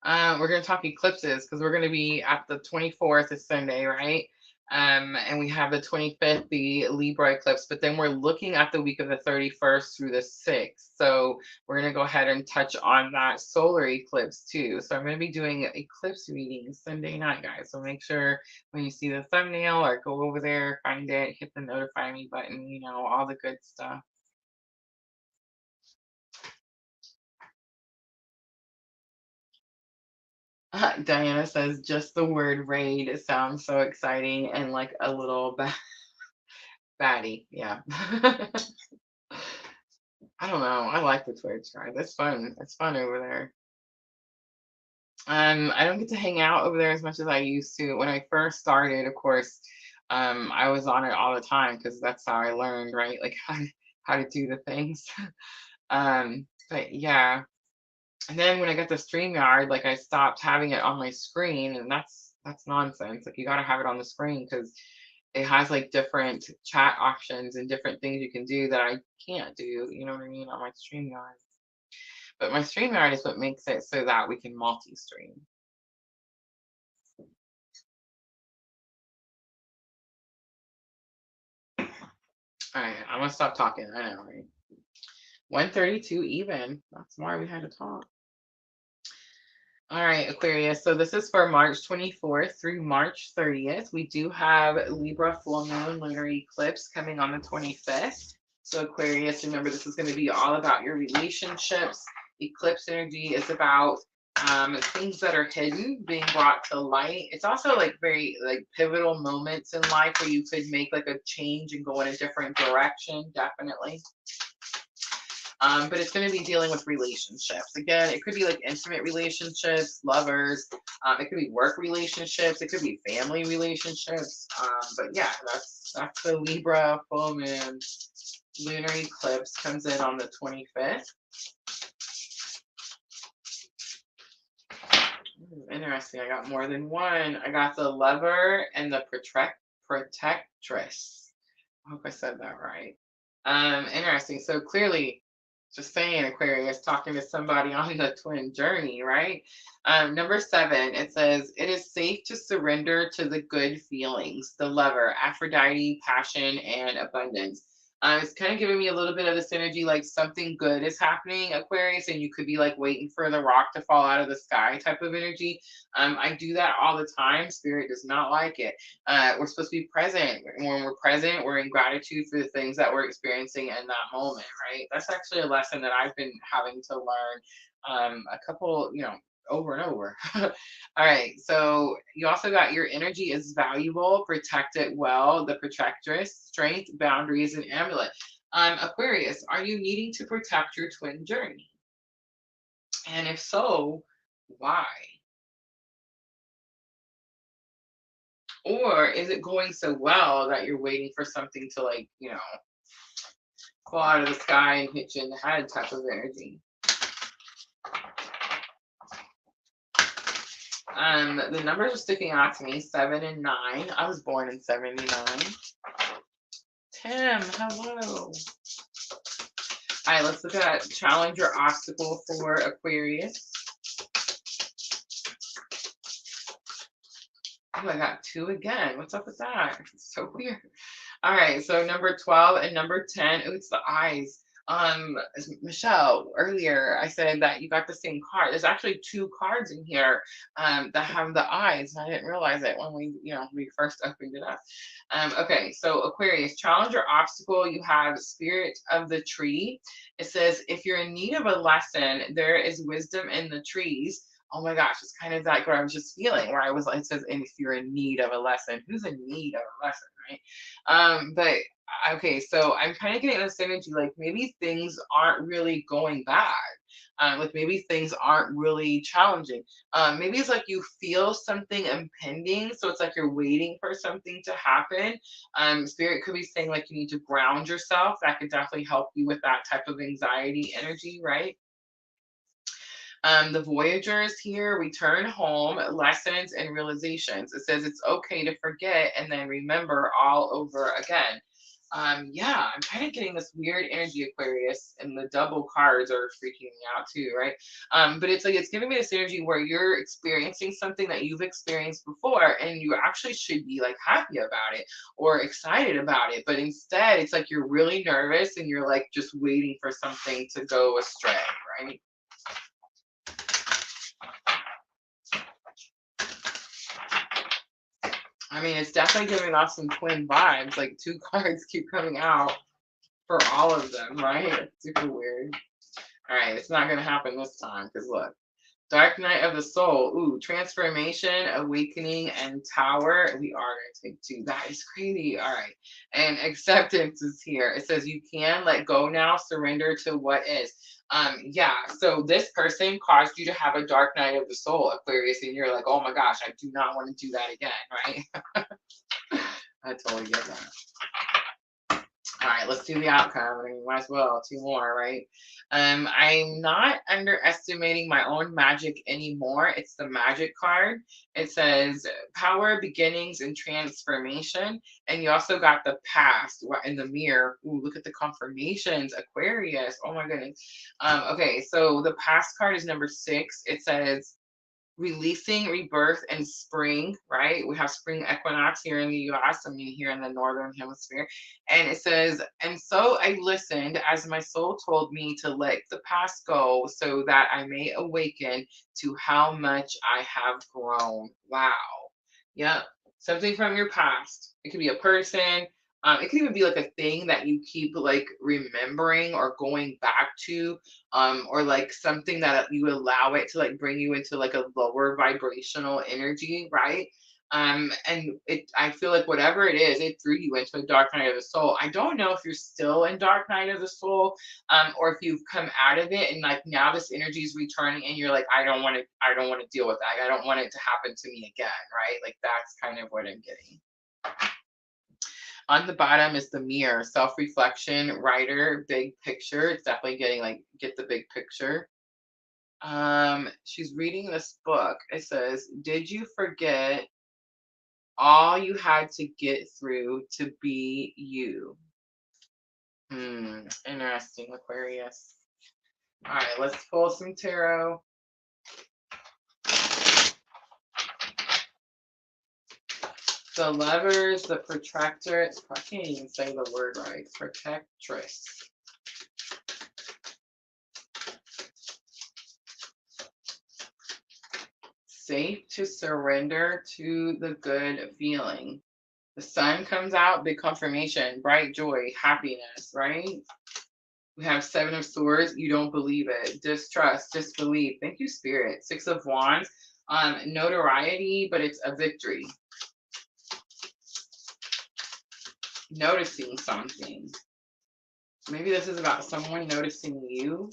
[SPEAKER 1] We're going to talk eclipses because we're going to be at the 24th is Sunday, right? And we have the 25th, the Libra eclipse, but then we're looking at the week of the 31st through the 6th. So we're going to go ahead and touch on that solar eclipse too. So I'm going to be doing eclipse readings Sunday night, guys. So make sure when you see the thumbnail or go over there, find it, hit the notify me button, you know, all the good stuff. Diana says just the word raid sounds so exciting and like a little baddie. Yeah. I don't know. I like the Twitch, guys. It's fun. It's fun over there. I don't get to hang out over there as much as I used to. When I first started, of course, I was on it all the time because that's how I learned, right? Like how to do the things. But yeah. And then when I got the StreamYard, like I stopped having it on my screen, and that's nonsense. Like you got to have it on the screen because it has like different chat options and different things you can do that I can't do. You know what I mean on my StreamYard. But my StreamYard is what makes it so that we can multi-stream. All right, I'm gonna stop talking. I know, right? 1:32 even. That's why we had to talk. All right, Aquarius. So this is for March 24th through March 30th. We do have Libra full moon lunar eclipse coming on the 25th. So Aquarius, remember this is going to be all about your relationships. Eclipse energy is about things that are hidden being brought to light. It's also like very like pivotal moments in life where you could make like a change and go in a different direction. Definitely. But it's going to be dealing with relationships. Again, it could be like intimate relationships, lovers. It could be work relationships. It could be family relationships. But yeah, that's the Libra full moon lunar eclipse comes in on the 25th. Interesting. I got more than one. I got the lover and the protectress. I hope I said that right. Interesting. So clearly, just saying, Aquarius, talking to somebody on the twin journey, right? Number 7, it says, it is safe to surrender to the good feelings, the lover, Aphrodite, passion, and abundance. It's kind of giving me a little bit of this energy, like something good is happening, Aquarius, and you could be like waiting for the rock to fall out of the sky type of energy. I do that all the time. Spirit does not like it. We're supposed to be present. When we're present, we're in gratitude for the things that we're experiencing in that moment, right? That's actually a lesson that I've been having to learn a couple, over and over. All right. So you also got your energy is valuable, protect it well, the protectress, strength, boundaries, and amulet. Aquarius, are you needing to protect your twin journey? And if so, why? Or is it going so well that you're waiting for something to like, fall out of the sky and hit you in the head type of energy? The numbers are sticking out to me, 7 and 9. I was born in 79. Tim, hello. All right, let's look at challenge or obstacle for Aquarius. Oh, I got 2 again. What's up with that? It's so weird. All right, so number 12 and number 10. Oh, it's the eyes. Michelle, earlier I said that you got the same card. There's actually 2 cards in here that have the eyes, and I didn't realize it when we first opened it up. Okay, so Aquarius, challenge or obstacle, you have spirit of the tree. It says, if you're in need of a lesson, there is wisdom in the trees. Oh my gosh, it's kind of like what I was just feeling, where I was like, it says, and if you're in need of a lesson, who's in need of a lesson, right? But okay, so I'm kind of getting this energy, like maybe things aren't really going bad. Like maybe things aren't really challenging. Maybe it's like you feel something impending, so it's like you're waiting for something to happen. Spirit could be saying like you need to ground yourself. That could definitely help you with that type of anxiety energy, right? The Voyagers here, return home, lessons and realizations. It says it's okay to forget and then remember all over again. Yeah, I'm kind of getting this weird energy, Aquarius, and the double cards are freaking me out too, right? But it's like it's giving me this energy where you're experiencing something that you've experienced before, and you actually should be like happy about it or excited about it. But instead, it's like you're really nervous and you're like just waiting for something to go astray, right? I mean, it's definitely giving off some twin vibes. Like 2 cards keep coming out for all of them, right? It's super weird. All right, it's not going to happen this time because look. Dark Night of the Soul. Ooh, transformation, awakening, and tower. We are going to take 2. That is crazy. All right. And acceptance is here. It says you can let go now, surrender to what is. Yeah, so this person caused you to have a dark night of the soul, Aquarius, and you're like, oh my gosh, I do not want to do that again, right? I totally get that. All right, let's do the outcome. I mean, might as well 2 more, right? I'm not underestimating my own magic anymore. It's the magic card. It says power, beginnings, and transformation. And you also got the past in the mirror. Ooh, look at the confirmations, Aquarius. Oh my goodness. Okay, so the past card is number 6. It says releasing, rebirth, and spring, right? We have spring equinox here in the US, I mean, here in the Northern Hemisphere. And it says, and so I listened as my soul told me to let the past go so that I may awaken to how much I have grown. Wow. Yep. Something from your past. It could be a person. It could even be like a thing that you keep like remembering or going back to, or like something that you allow it to like bring you into like a lower vibrational energy, right? And I feel like whatever it is, it threw you into a dark night of the soul. I don't know if you're still in dark night of the soul, or if you've come out of it and like now this energy is returning and you're like, I don't want to deal with that. I don't want it to happen to me again, right? Like that's kind of what I'm getting. On the bottom is the mirror, self-reflection, writer, big picture. It's definitely getting like, get the big picture. She's reading this book. It says, did you forget all you had to get through to be you? Interesting, Aquarius. All right, let's pull some tarot. The Lovers, the Protector. I can't even say the word right. Protectress. Safe to surrender to the good feeling. The sun comes out, big confirmation, bright joy, happiness, right? We have 7 of Swords, you don't believe it. Distrust, disbelief. Thank you, Spirit. 6 of Wands, notoriety, but it's a victory. Noticing something. Maybe this is about someone noticing you.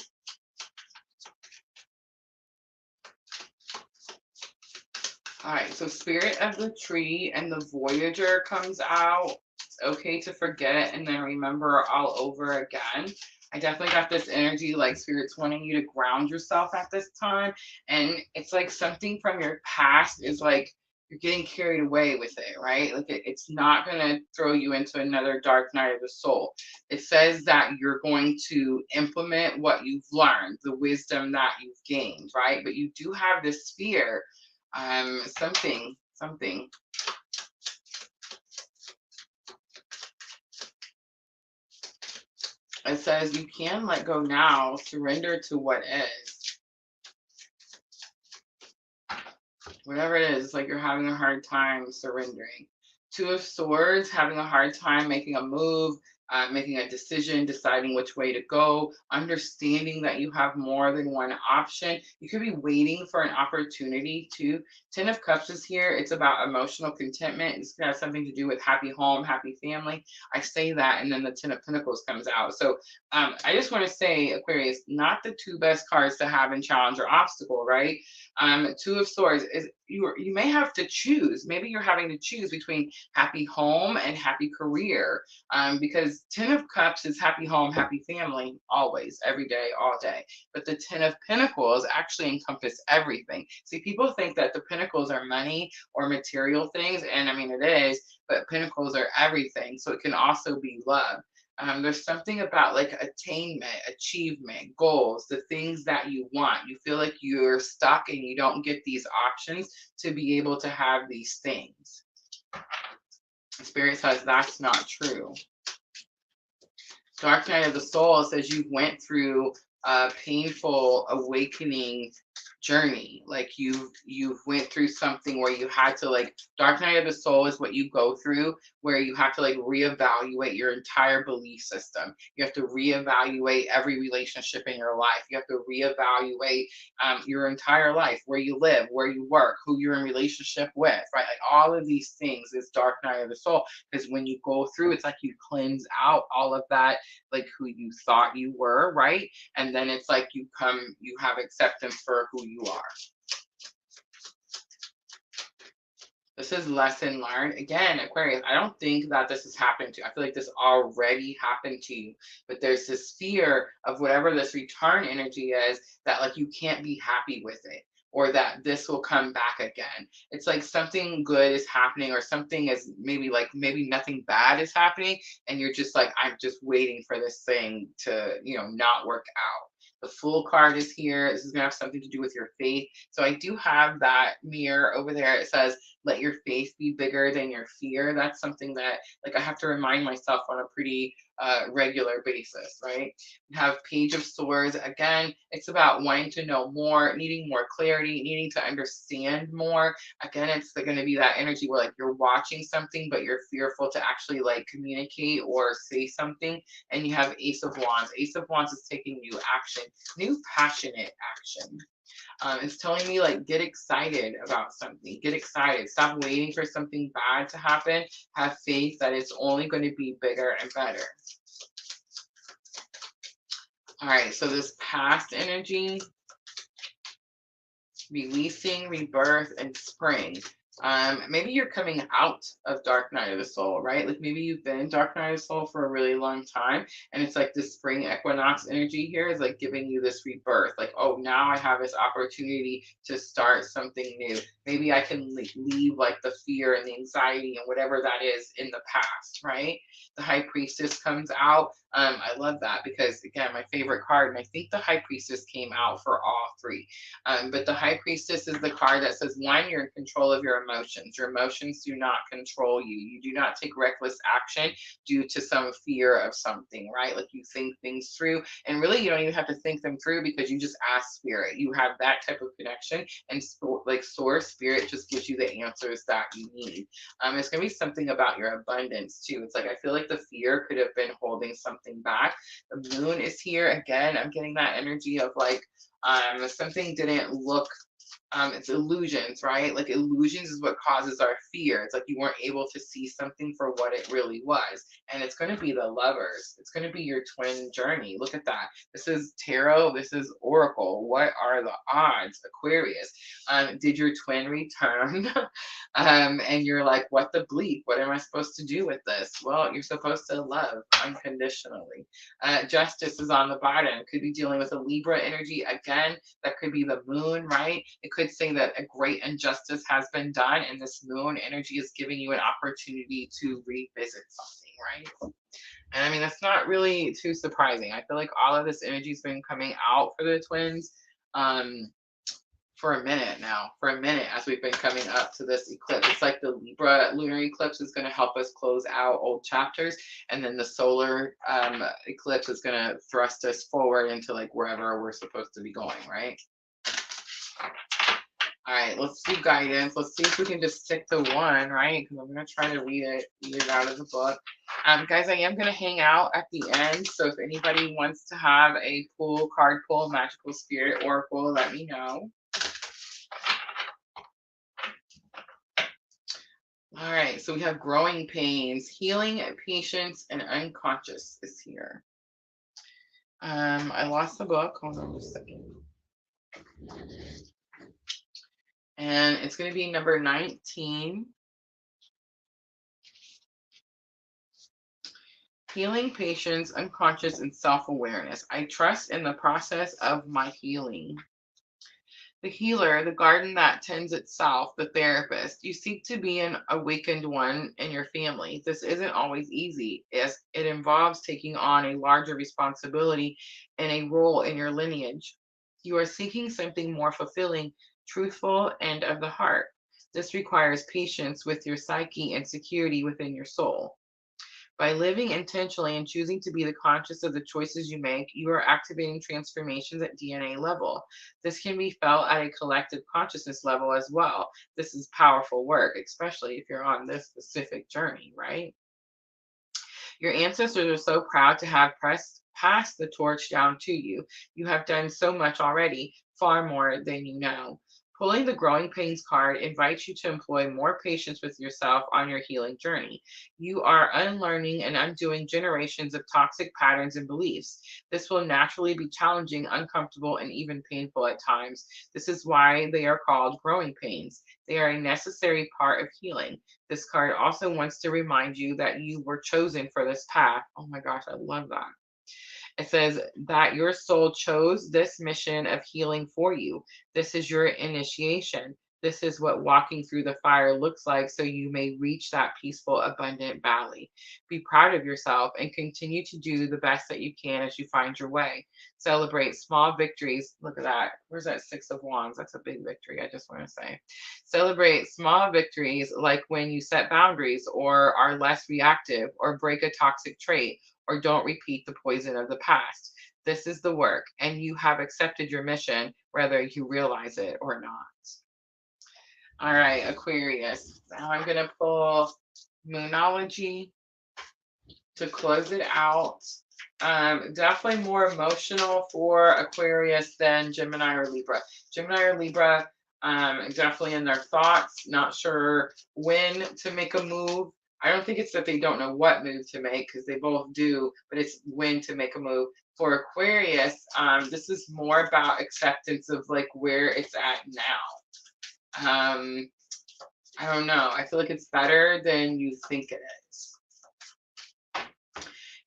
[SPEAKER 1] All right, so Spirit of the Tree and the Voyager comes out. okay to forget and then remember all over again. I definitely got this energy like spirit's wanting you to ground yourself at this time. And it's like something from your past is like you're getting carried away with it, right? Like it's not going to throw you into another dark night of the soul. It says that you're going to implement what you've learned, the wisdom that you've gained, right? But you do have this fear, something. It says you can let go now, surrender to what is. Whatever it is, it's like you're having a hard time surrendering. Two of Swords, having a hard time making a move, making a decision, deciding which way to go, understanding that you have more than one option. You could be waiting for an opportunity too. Ten of Cups is here. It's about emotional contentment. It's going to have something to do with happy home, happy family. I say that, and then the Ten of Pentacles comes out. So I just want to say, Aquarius, not the two best cards to have in challenge or obstacle, right? Two of Swords is you may have to choose. Maybe you're having to choose between happy home and happy career, because Ten of Cups is happy home, happy family, always, every day, all day. But the Ten of Pentacles actually encompass everything. See, people think that the Pentacles are money or material things, and I mean it is, but Pentacles are everything. So it can also be love. There's something about like attainment, achievement, goals, the things that you want. You feel like you're stuck and you don't get these options to be able to have these things. Spirit says that's not true. Dark Night of the Soul says you went through a painful awakening journey. Like you've went through something where you had to, like, Dark Night of the Soul is what you go through where you have to like reevaluate your entire belief system. You have to reevaluate every relationship in your life. You have to reevaluate your entire life, where you live, where you work, who you're in relationship with, right? Like all of these things is Dark Night of the Soul, because when you go through, it's like you cleanse out all of that, like who you thought you were, right? And then it's like you have acceptance for who you are. This is lesson learned. Again, Aquarius, I don't think that this has happened to you. I feel like this already happened to you. But there's this fear of whatever this return energy is, that like you can't be happy with it, or that this will come back again. It's like something good is happening, or something is maybe nothing bad is happening. And you're just like, I'm just waiting for this thing to, not work out. The Fool card is here. This is going to have something to do with your faith. So I do have that mirror over there. It says, let your faith be bigger than your fear. That's something that like I have to remind myself on a pretty regular basis, right? We have Page of Swords. Again, it's about wanting to know more, needing more clarity, needing to understand more. Again, it's going to be that energy where like you're watching something, but you're fearful to actually like communicate or say something. And you have Ace of Wands. Ace of Wands is taking new action, new passionate action. It's telling me like get excited about something. Get excited. Stop waiting for something bad to happen. Have faith that it's only going to be bigger and better. All right, so this past energy, releasing, rebirth, and spring. Maybe you're coming out of Dark Night of the Soul, right? Like maybe you've been in Dark Night of the Soul for a really long time, and it's like this spring equinox energy here is like giving you this rebirth. Like, oh, now I have this opportunity to start something new. Maybe I can leave like the fear and the anxiety and whatever that is in the past, right? The High Priestess comes out. I love that because, again, my favorite card, and I think the High Priestess came out for all three. But the High Priestess is the card that says, one, you're in control of your emotions. Your emotions do not control you. You do not take reckless action due to some fear of something, right? Like you think things through, and really you don't even have to think them through because you just ask Spirit. You have that type of connection, and like Source Spirit just gives you the answers that you need. It's going to be something about your abundance too. It's like I feel like the fear could have been holding something back. The Moon is here again. I'm getting that energy of like something didn't look It's illusions, right? Like illusions is what causes our fear. It's like you weren't able to see something for what it really was. And it's going to be the lovers. It's going to be your twin journey. Look at that. This is tarot. This is oracle. What are the odds, Aquarius? Did your twin return? And you're like, what the bleep? What am I supposed to do with this? Well, you're supposed to love unconditionally. Justice is on the bottom. Could be dealing with a Libra energy again. That could be the moon, right? It could say that a great injustice has been done, and this moon energy is giving you an opportunity to revisit something, right? And I mean, that's not really too surprising. I feel like all of this energy has been coming out for the twins for a minute now, for a minute as we've been coming up to this eclipse. It's like the Libra lunar eclipse is going to help us close out old chapters, and then the solar eclipse is going to thrust us forward into like wherever we're supposed to be going, right? All right, let's do guidance. Let's see if we can just stick to one, right? Because I'm going to try to read it out of the book. Guys, I am going to hang out at the end. So if anybody wants to have a card pull, magical spirit oracle, let me know. All right, so we have growing pains, healing, patience, and unconscious is here. I lost the book. Hold on just a second. And it's going to be number 19. Healing, patience, unconscious, and self-awareness. I trust in the process of my healing. The healer, the garden that tends itself, the therapist. You seek to be an awakened one in your family. This isn't always easy, as it involves taking on a larger responsibility and a role in your lineage. You are seeking something more fulfilling, truthful, and of the heart. This requires patience with your psyche and security within your soul. By living intentionally and choosing to be the conscious of the choices you make, you are activating transformations at DNA level. This can be felt at a collective consciousness level as well. This is powerful work, especially if you're on this specific journey, right? Your ancestors are so proud to have passed the torch down to you. You have done so much already, far more than you know. Pulling the growing pains card invites you to employ more patience with yourself on your healing journey. You are unlearning and undoing generations of toxic patterns and beliefs. This will naturally be challenging, uncomfortable, and even painful at times. This is why they are called growing pains. They are a necessary part of healing. This card also wants to remind you that you were chosen for this path. Oh my gosh, I love that. It says that your soul chose this mission of healing for you. This is your initiation. This is what walking through the fire looks like, so you may reach that peaceful, abundant valley. Be proud of yourself and continue to do the best that you can as you find your way. Celebrate small victories. Look at that. Where's that Six of Wands? That's a big victory, I just want to say. Celebrate small victories like when you set boundaries or are less reactive or break a toxic trait or don't repeat the poison of the past. This is the work, and you have accepted your mission, whether you realize it or not. All right, Aquarius. Now I'm going to pull Moonology to close it out. Definitely more emotional for Aquarius than Gemini or Libra. Gemini or Libra, definitely in their thoughts, not sure when to make a move. I don't think it's that they don't know what move to make, because they both do, but it's when to make a move. For Aquarius, this is more about acceptance of like where it's at now. I don't know. I feel like it's better than you think it is.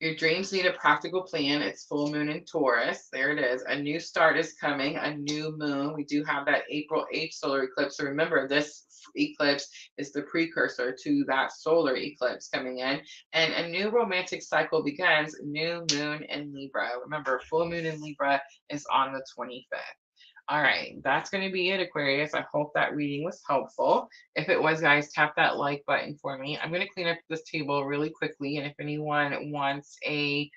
[SPEAKER 1] Your dreams need a practical plan. It's full moon in Taurus. There it is. A new start is coming, a new moon. We do have that April 8th solar eclipse. So remember, this eclipse is the precursor to that solar eclipse coming in. And a new romantic cycle begins, new moon in Libra. Remember, full moon in Libra is on the 25th. All right, that's going to be it, Aquarius. I hope that reading was helpful. If it was, guys, tap that like button for me. I'm going to clean up this table really quickly, and if anyone wants a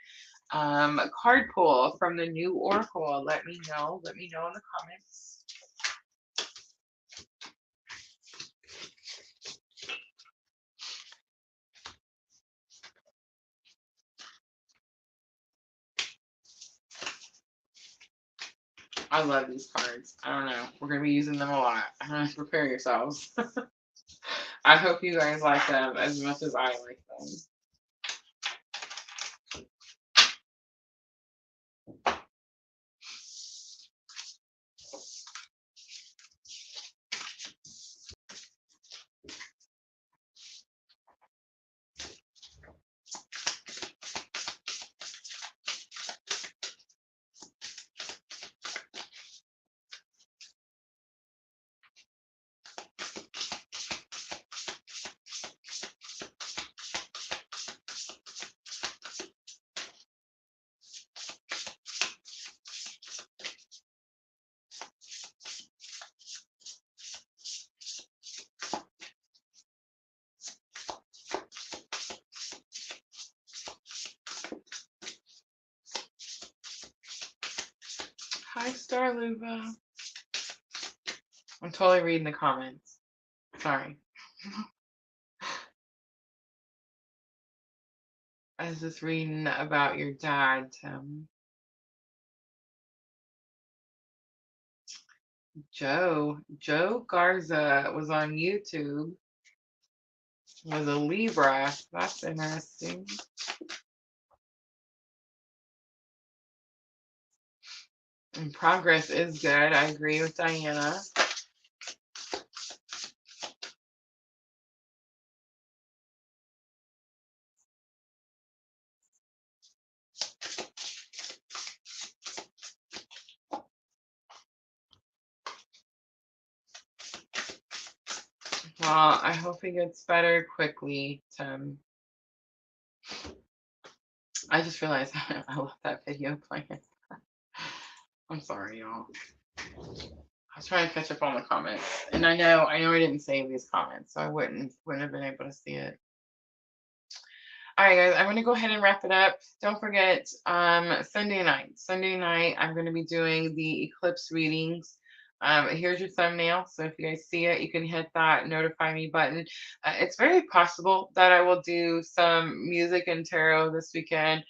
[SPEAKER 1] card pull from the new oracle, let me know. Let me know in the comments. I love these cards. I don't know. We're going to be using them a lot. Prepare yourselves. I hope you guys like them as much as I like them. Hi, Star Luba. I'm totally reading the comments. Sorry. I was just reading about your dad, Tim. Joe Garza was on YouTube. Was a Libra. That's interesting. And progress is good. I agree with Diana. Well, I hope he gets better quickly, Tim. I just realized I left that video playing. I'm sorry, y'all. I was trying to catch up on the comments, and I know I didn't save these comments, so I wouldn't have been able to see it. All right, guys, I'm going to go ahead and wrap it up. Don't forget, Sunday night, I'm going to be doing the eclipse readings. Here's your thumbnail. So if you guys see it, you can hit that notify me button. It's very possible that I will do some music and tarot this weekend.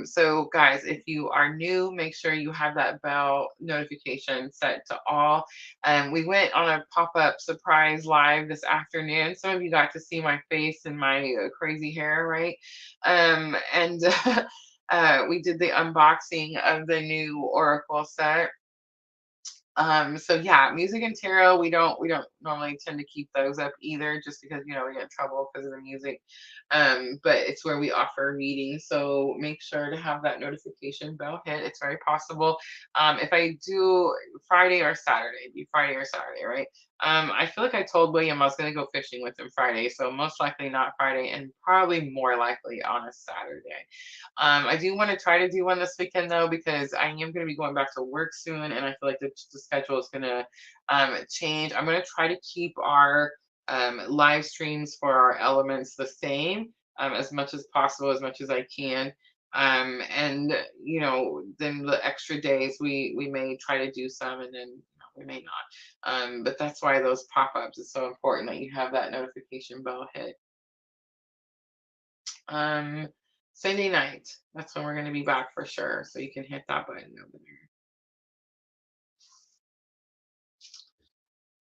[SPEAKER 1] So guys, if you are new, make sure you have that bell notification set to all. We went on a pop-up surprise live this afternoon. Some of you got to see my face and my crazy hair, right? And we did the unboxing of the new Oracle set. So yeah, music and tarot, we don't normally tend to keep those up either, just because we get in trouble because of the music. But it's where we offer readings, so make sure to have that notification bell hit. It's very possible. If I do Friday or Saturday, it'd be Friday or Saturday, right? I feel like I told William I was going to go fishing with him Friday, so most likely not Friday, and probably more likely on a Saturday. I do want to try to do one this weekend though, because I am going to be going back to work soon, and I feel like the schedule is going to change. I'm going to try to keep our live streams for our elements the same as much as possible, as much as I can. And then the extra days we may try to do some, and then we may not. But that's why those pop-ups is so important, that you have that notification bell hit. Sunday night, that's when we're going to be back for sure. So you can hit that button over there.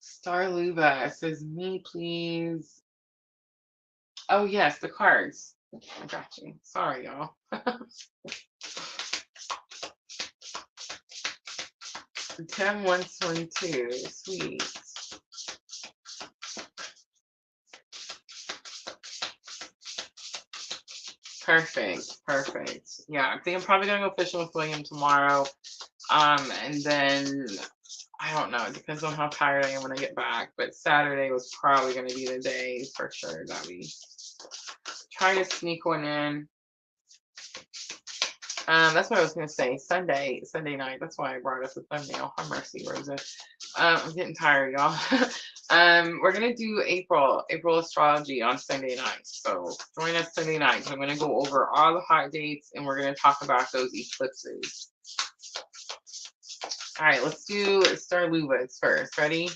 [SPEAKER 1] Star Luba says, me please. Oh yes, the cards. I got you. Sorry, y'all. 10-122. Sweet. Perfect. Yeah, I think I'm probably gonna go fishing with William tomorrow. And then I don't know. It depends on how tired I am when I get back. But Saturday was probably gonna be the day for sure that we try to sneak one in. That's what I was gonna say. Sunday night. That's why I brought up the thumbnail. Have mercy, Rosa. I'm getting tired, y'all. We're gonna do April astrology on Sunday night. So join us Sunday night. I'm gonna go over all the hot dates, and we're gonna talk about those eclipses. All right, let's do Star Luba's first. Ready?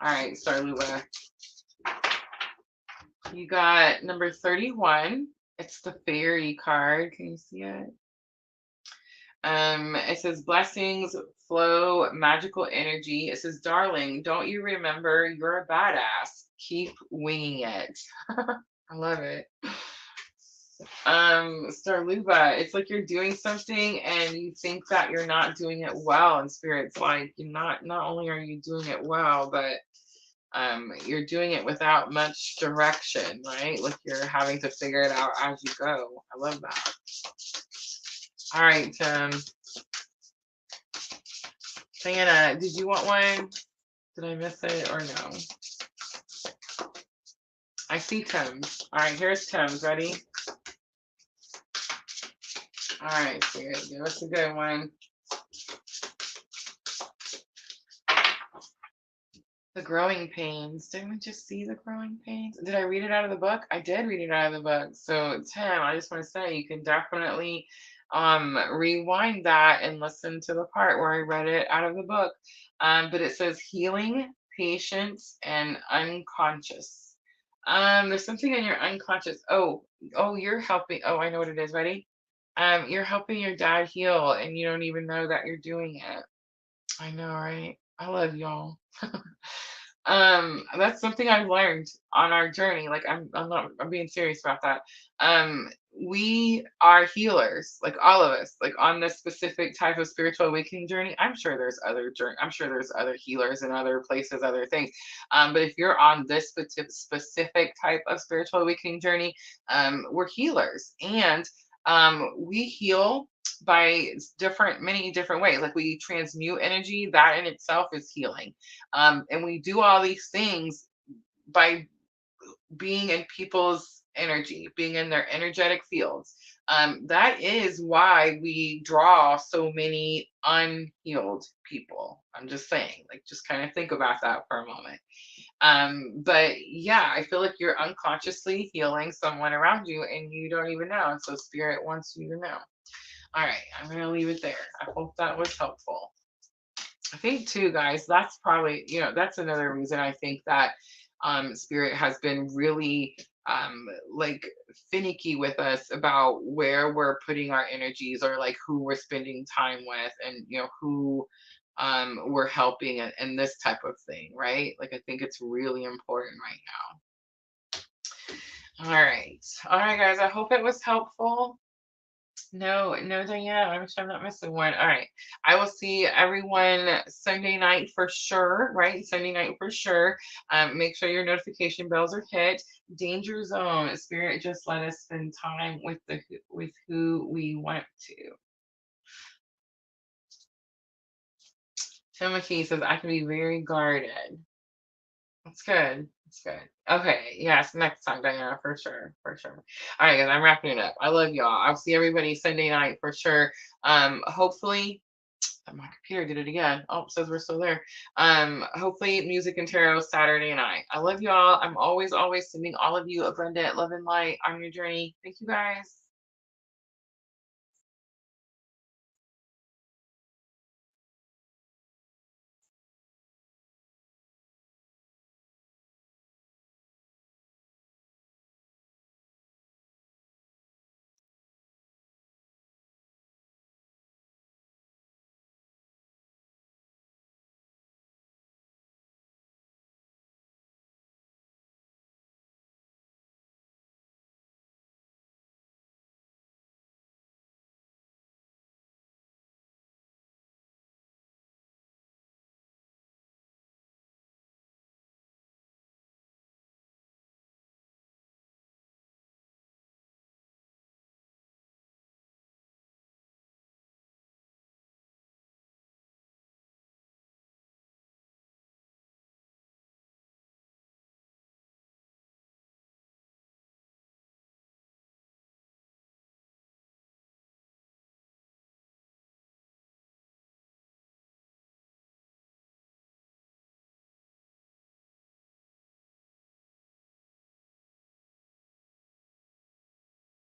[SPEAKER 1] All right, Star Luba. You got number 31. It's the fairy card. Can you see it? It says blessings flow, magical energy. It says, darling, don't you remember you're a badass? Keep winging it. I love it. Starluba, it's like you're doing something and you think that you're not doing it well, and spirit's like, you're not only are you doing it well, but you're doing it without much direction, right? Like you're having to figure it out as you go. I love that. All right, Diana, did you want one? Did I miss it or no? I see Tim's. All right, here's Tim's. Ready? All right, Spirit, give us a good one. The growing pains. Didn't we just see the growing pains? Did I read it out of the book? I did read it out of the book. So Tim, I just want to say you can definitely rewind that and listen to the part where I read it out of the book. But it says healing, patience, and unconscious. There's something in your unconscious. Oh, you're helping. Oh, I know what it is. Ready? You're helping your dad heal and you don't even know that you're doing it. I know, right? I love y'all. That's something I've learned on our journey. Like I'm being serious about that. We are healers, like all of us, like on this specific type of spiritual awakening journey. I'm sure there's other healers in other places, other things. But if you're on this specific type of spiritual awakening journey, we're healers, and we heal by many different ways. Like we transmute energy, that in itself is healing. And we do all these things by being in people's energy, being in their energetic fields. That is why we draw so many unhealed people. I'm just saying, like, just kind of think about that for a moment. But yeah, I feel like you're unconsciously healing someone around you and you don't even know. And so spirit wants you to know. All right, I'm going to leave it there. I hope that was helpful. I think too, guys, that's probably, that's another reason I think that spirit has been really like finicky with us about where we're putting our energies, or like who we're spending time with, and who we're helping, and this type of thing, right? Like I think it's really important right now. All right, guys, I hope it was helpful. No, Diane, I'm sure I'm not missing one. All right. I will see everyone Sunday night for sure, right? Sunday night for sure. Make sure your notification bells are hit. Danger zone. Spirit, just let us spend time with who we want to. Timothy says, I can be very guarded. That's good. That's good. Okay. Yes. Next time, Diana, for sure. For sure. All right, guys. I'm wrapping it up. I love y'all. I'll see everybody Sunday night for sure. Hopefully, my computer did it again. Oh, it says we're still there. Hopefully, music and tarot Saturday night. I love y'all. I'm always sending all of you abundant love and light on your journey. Thank you, guys.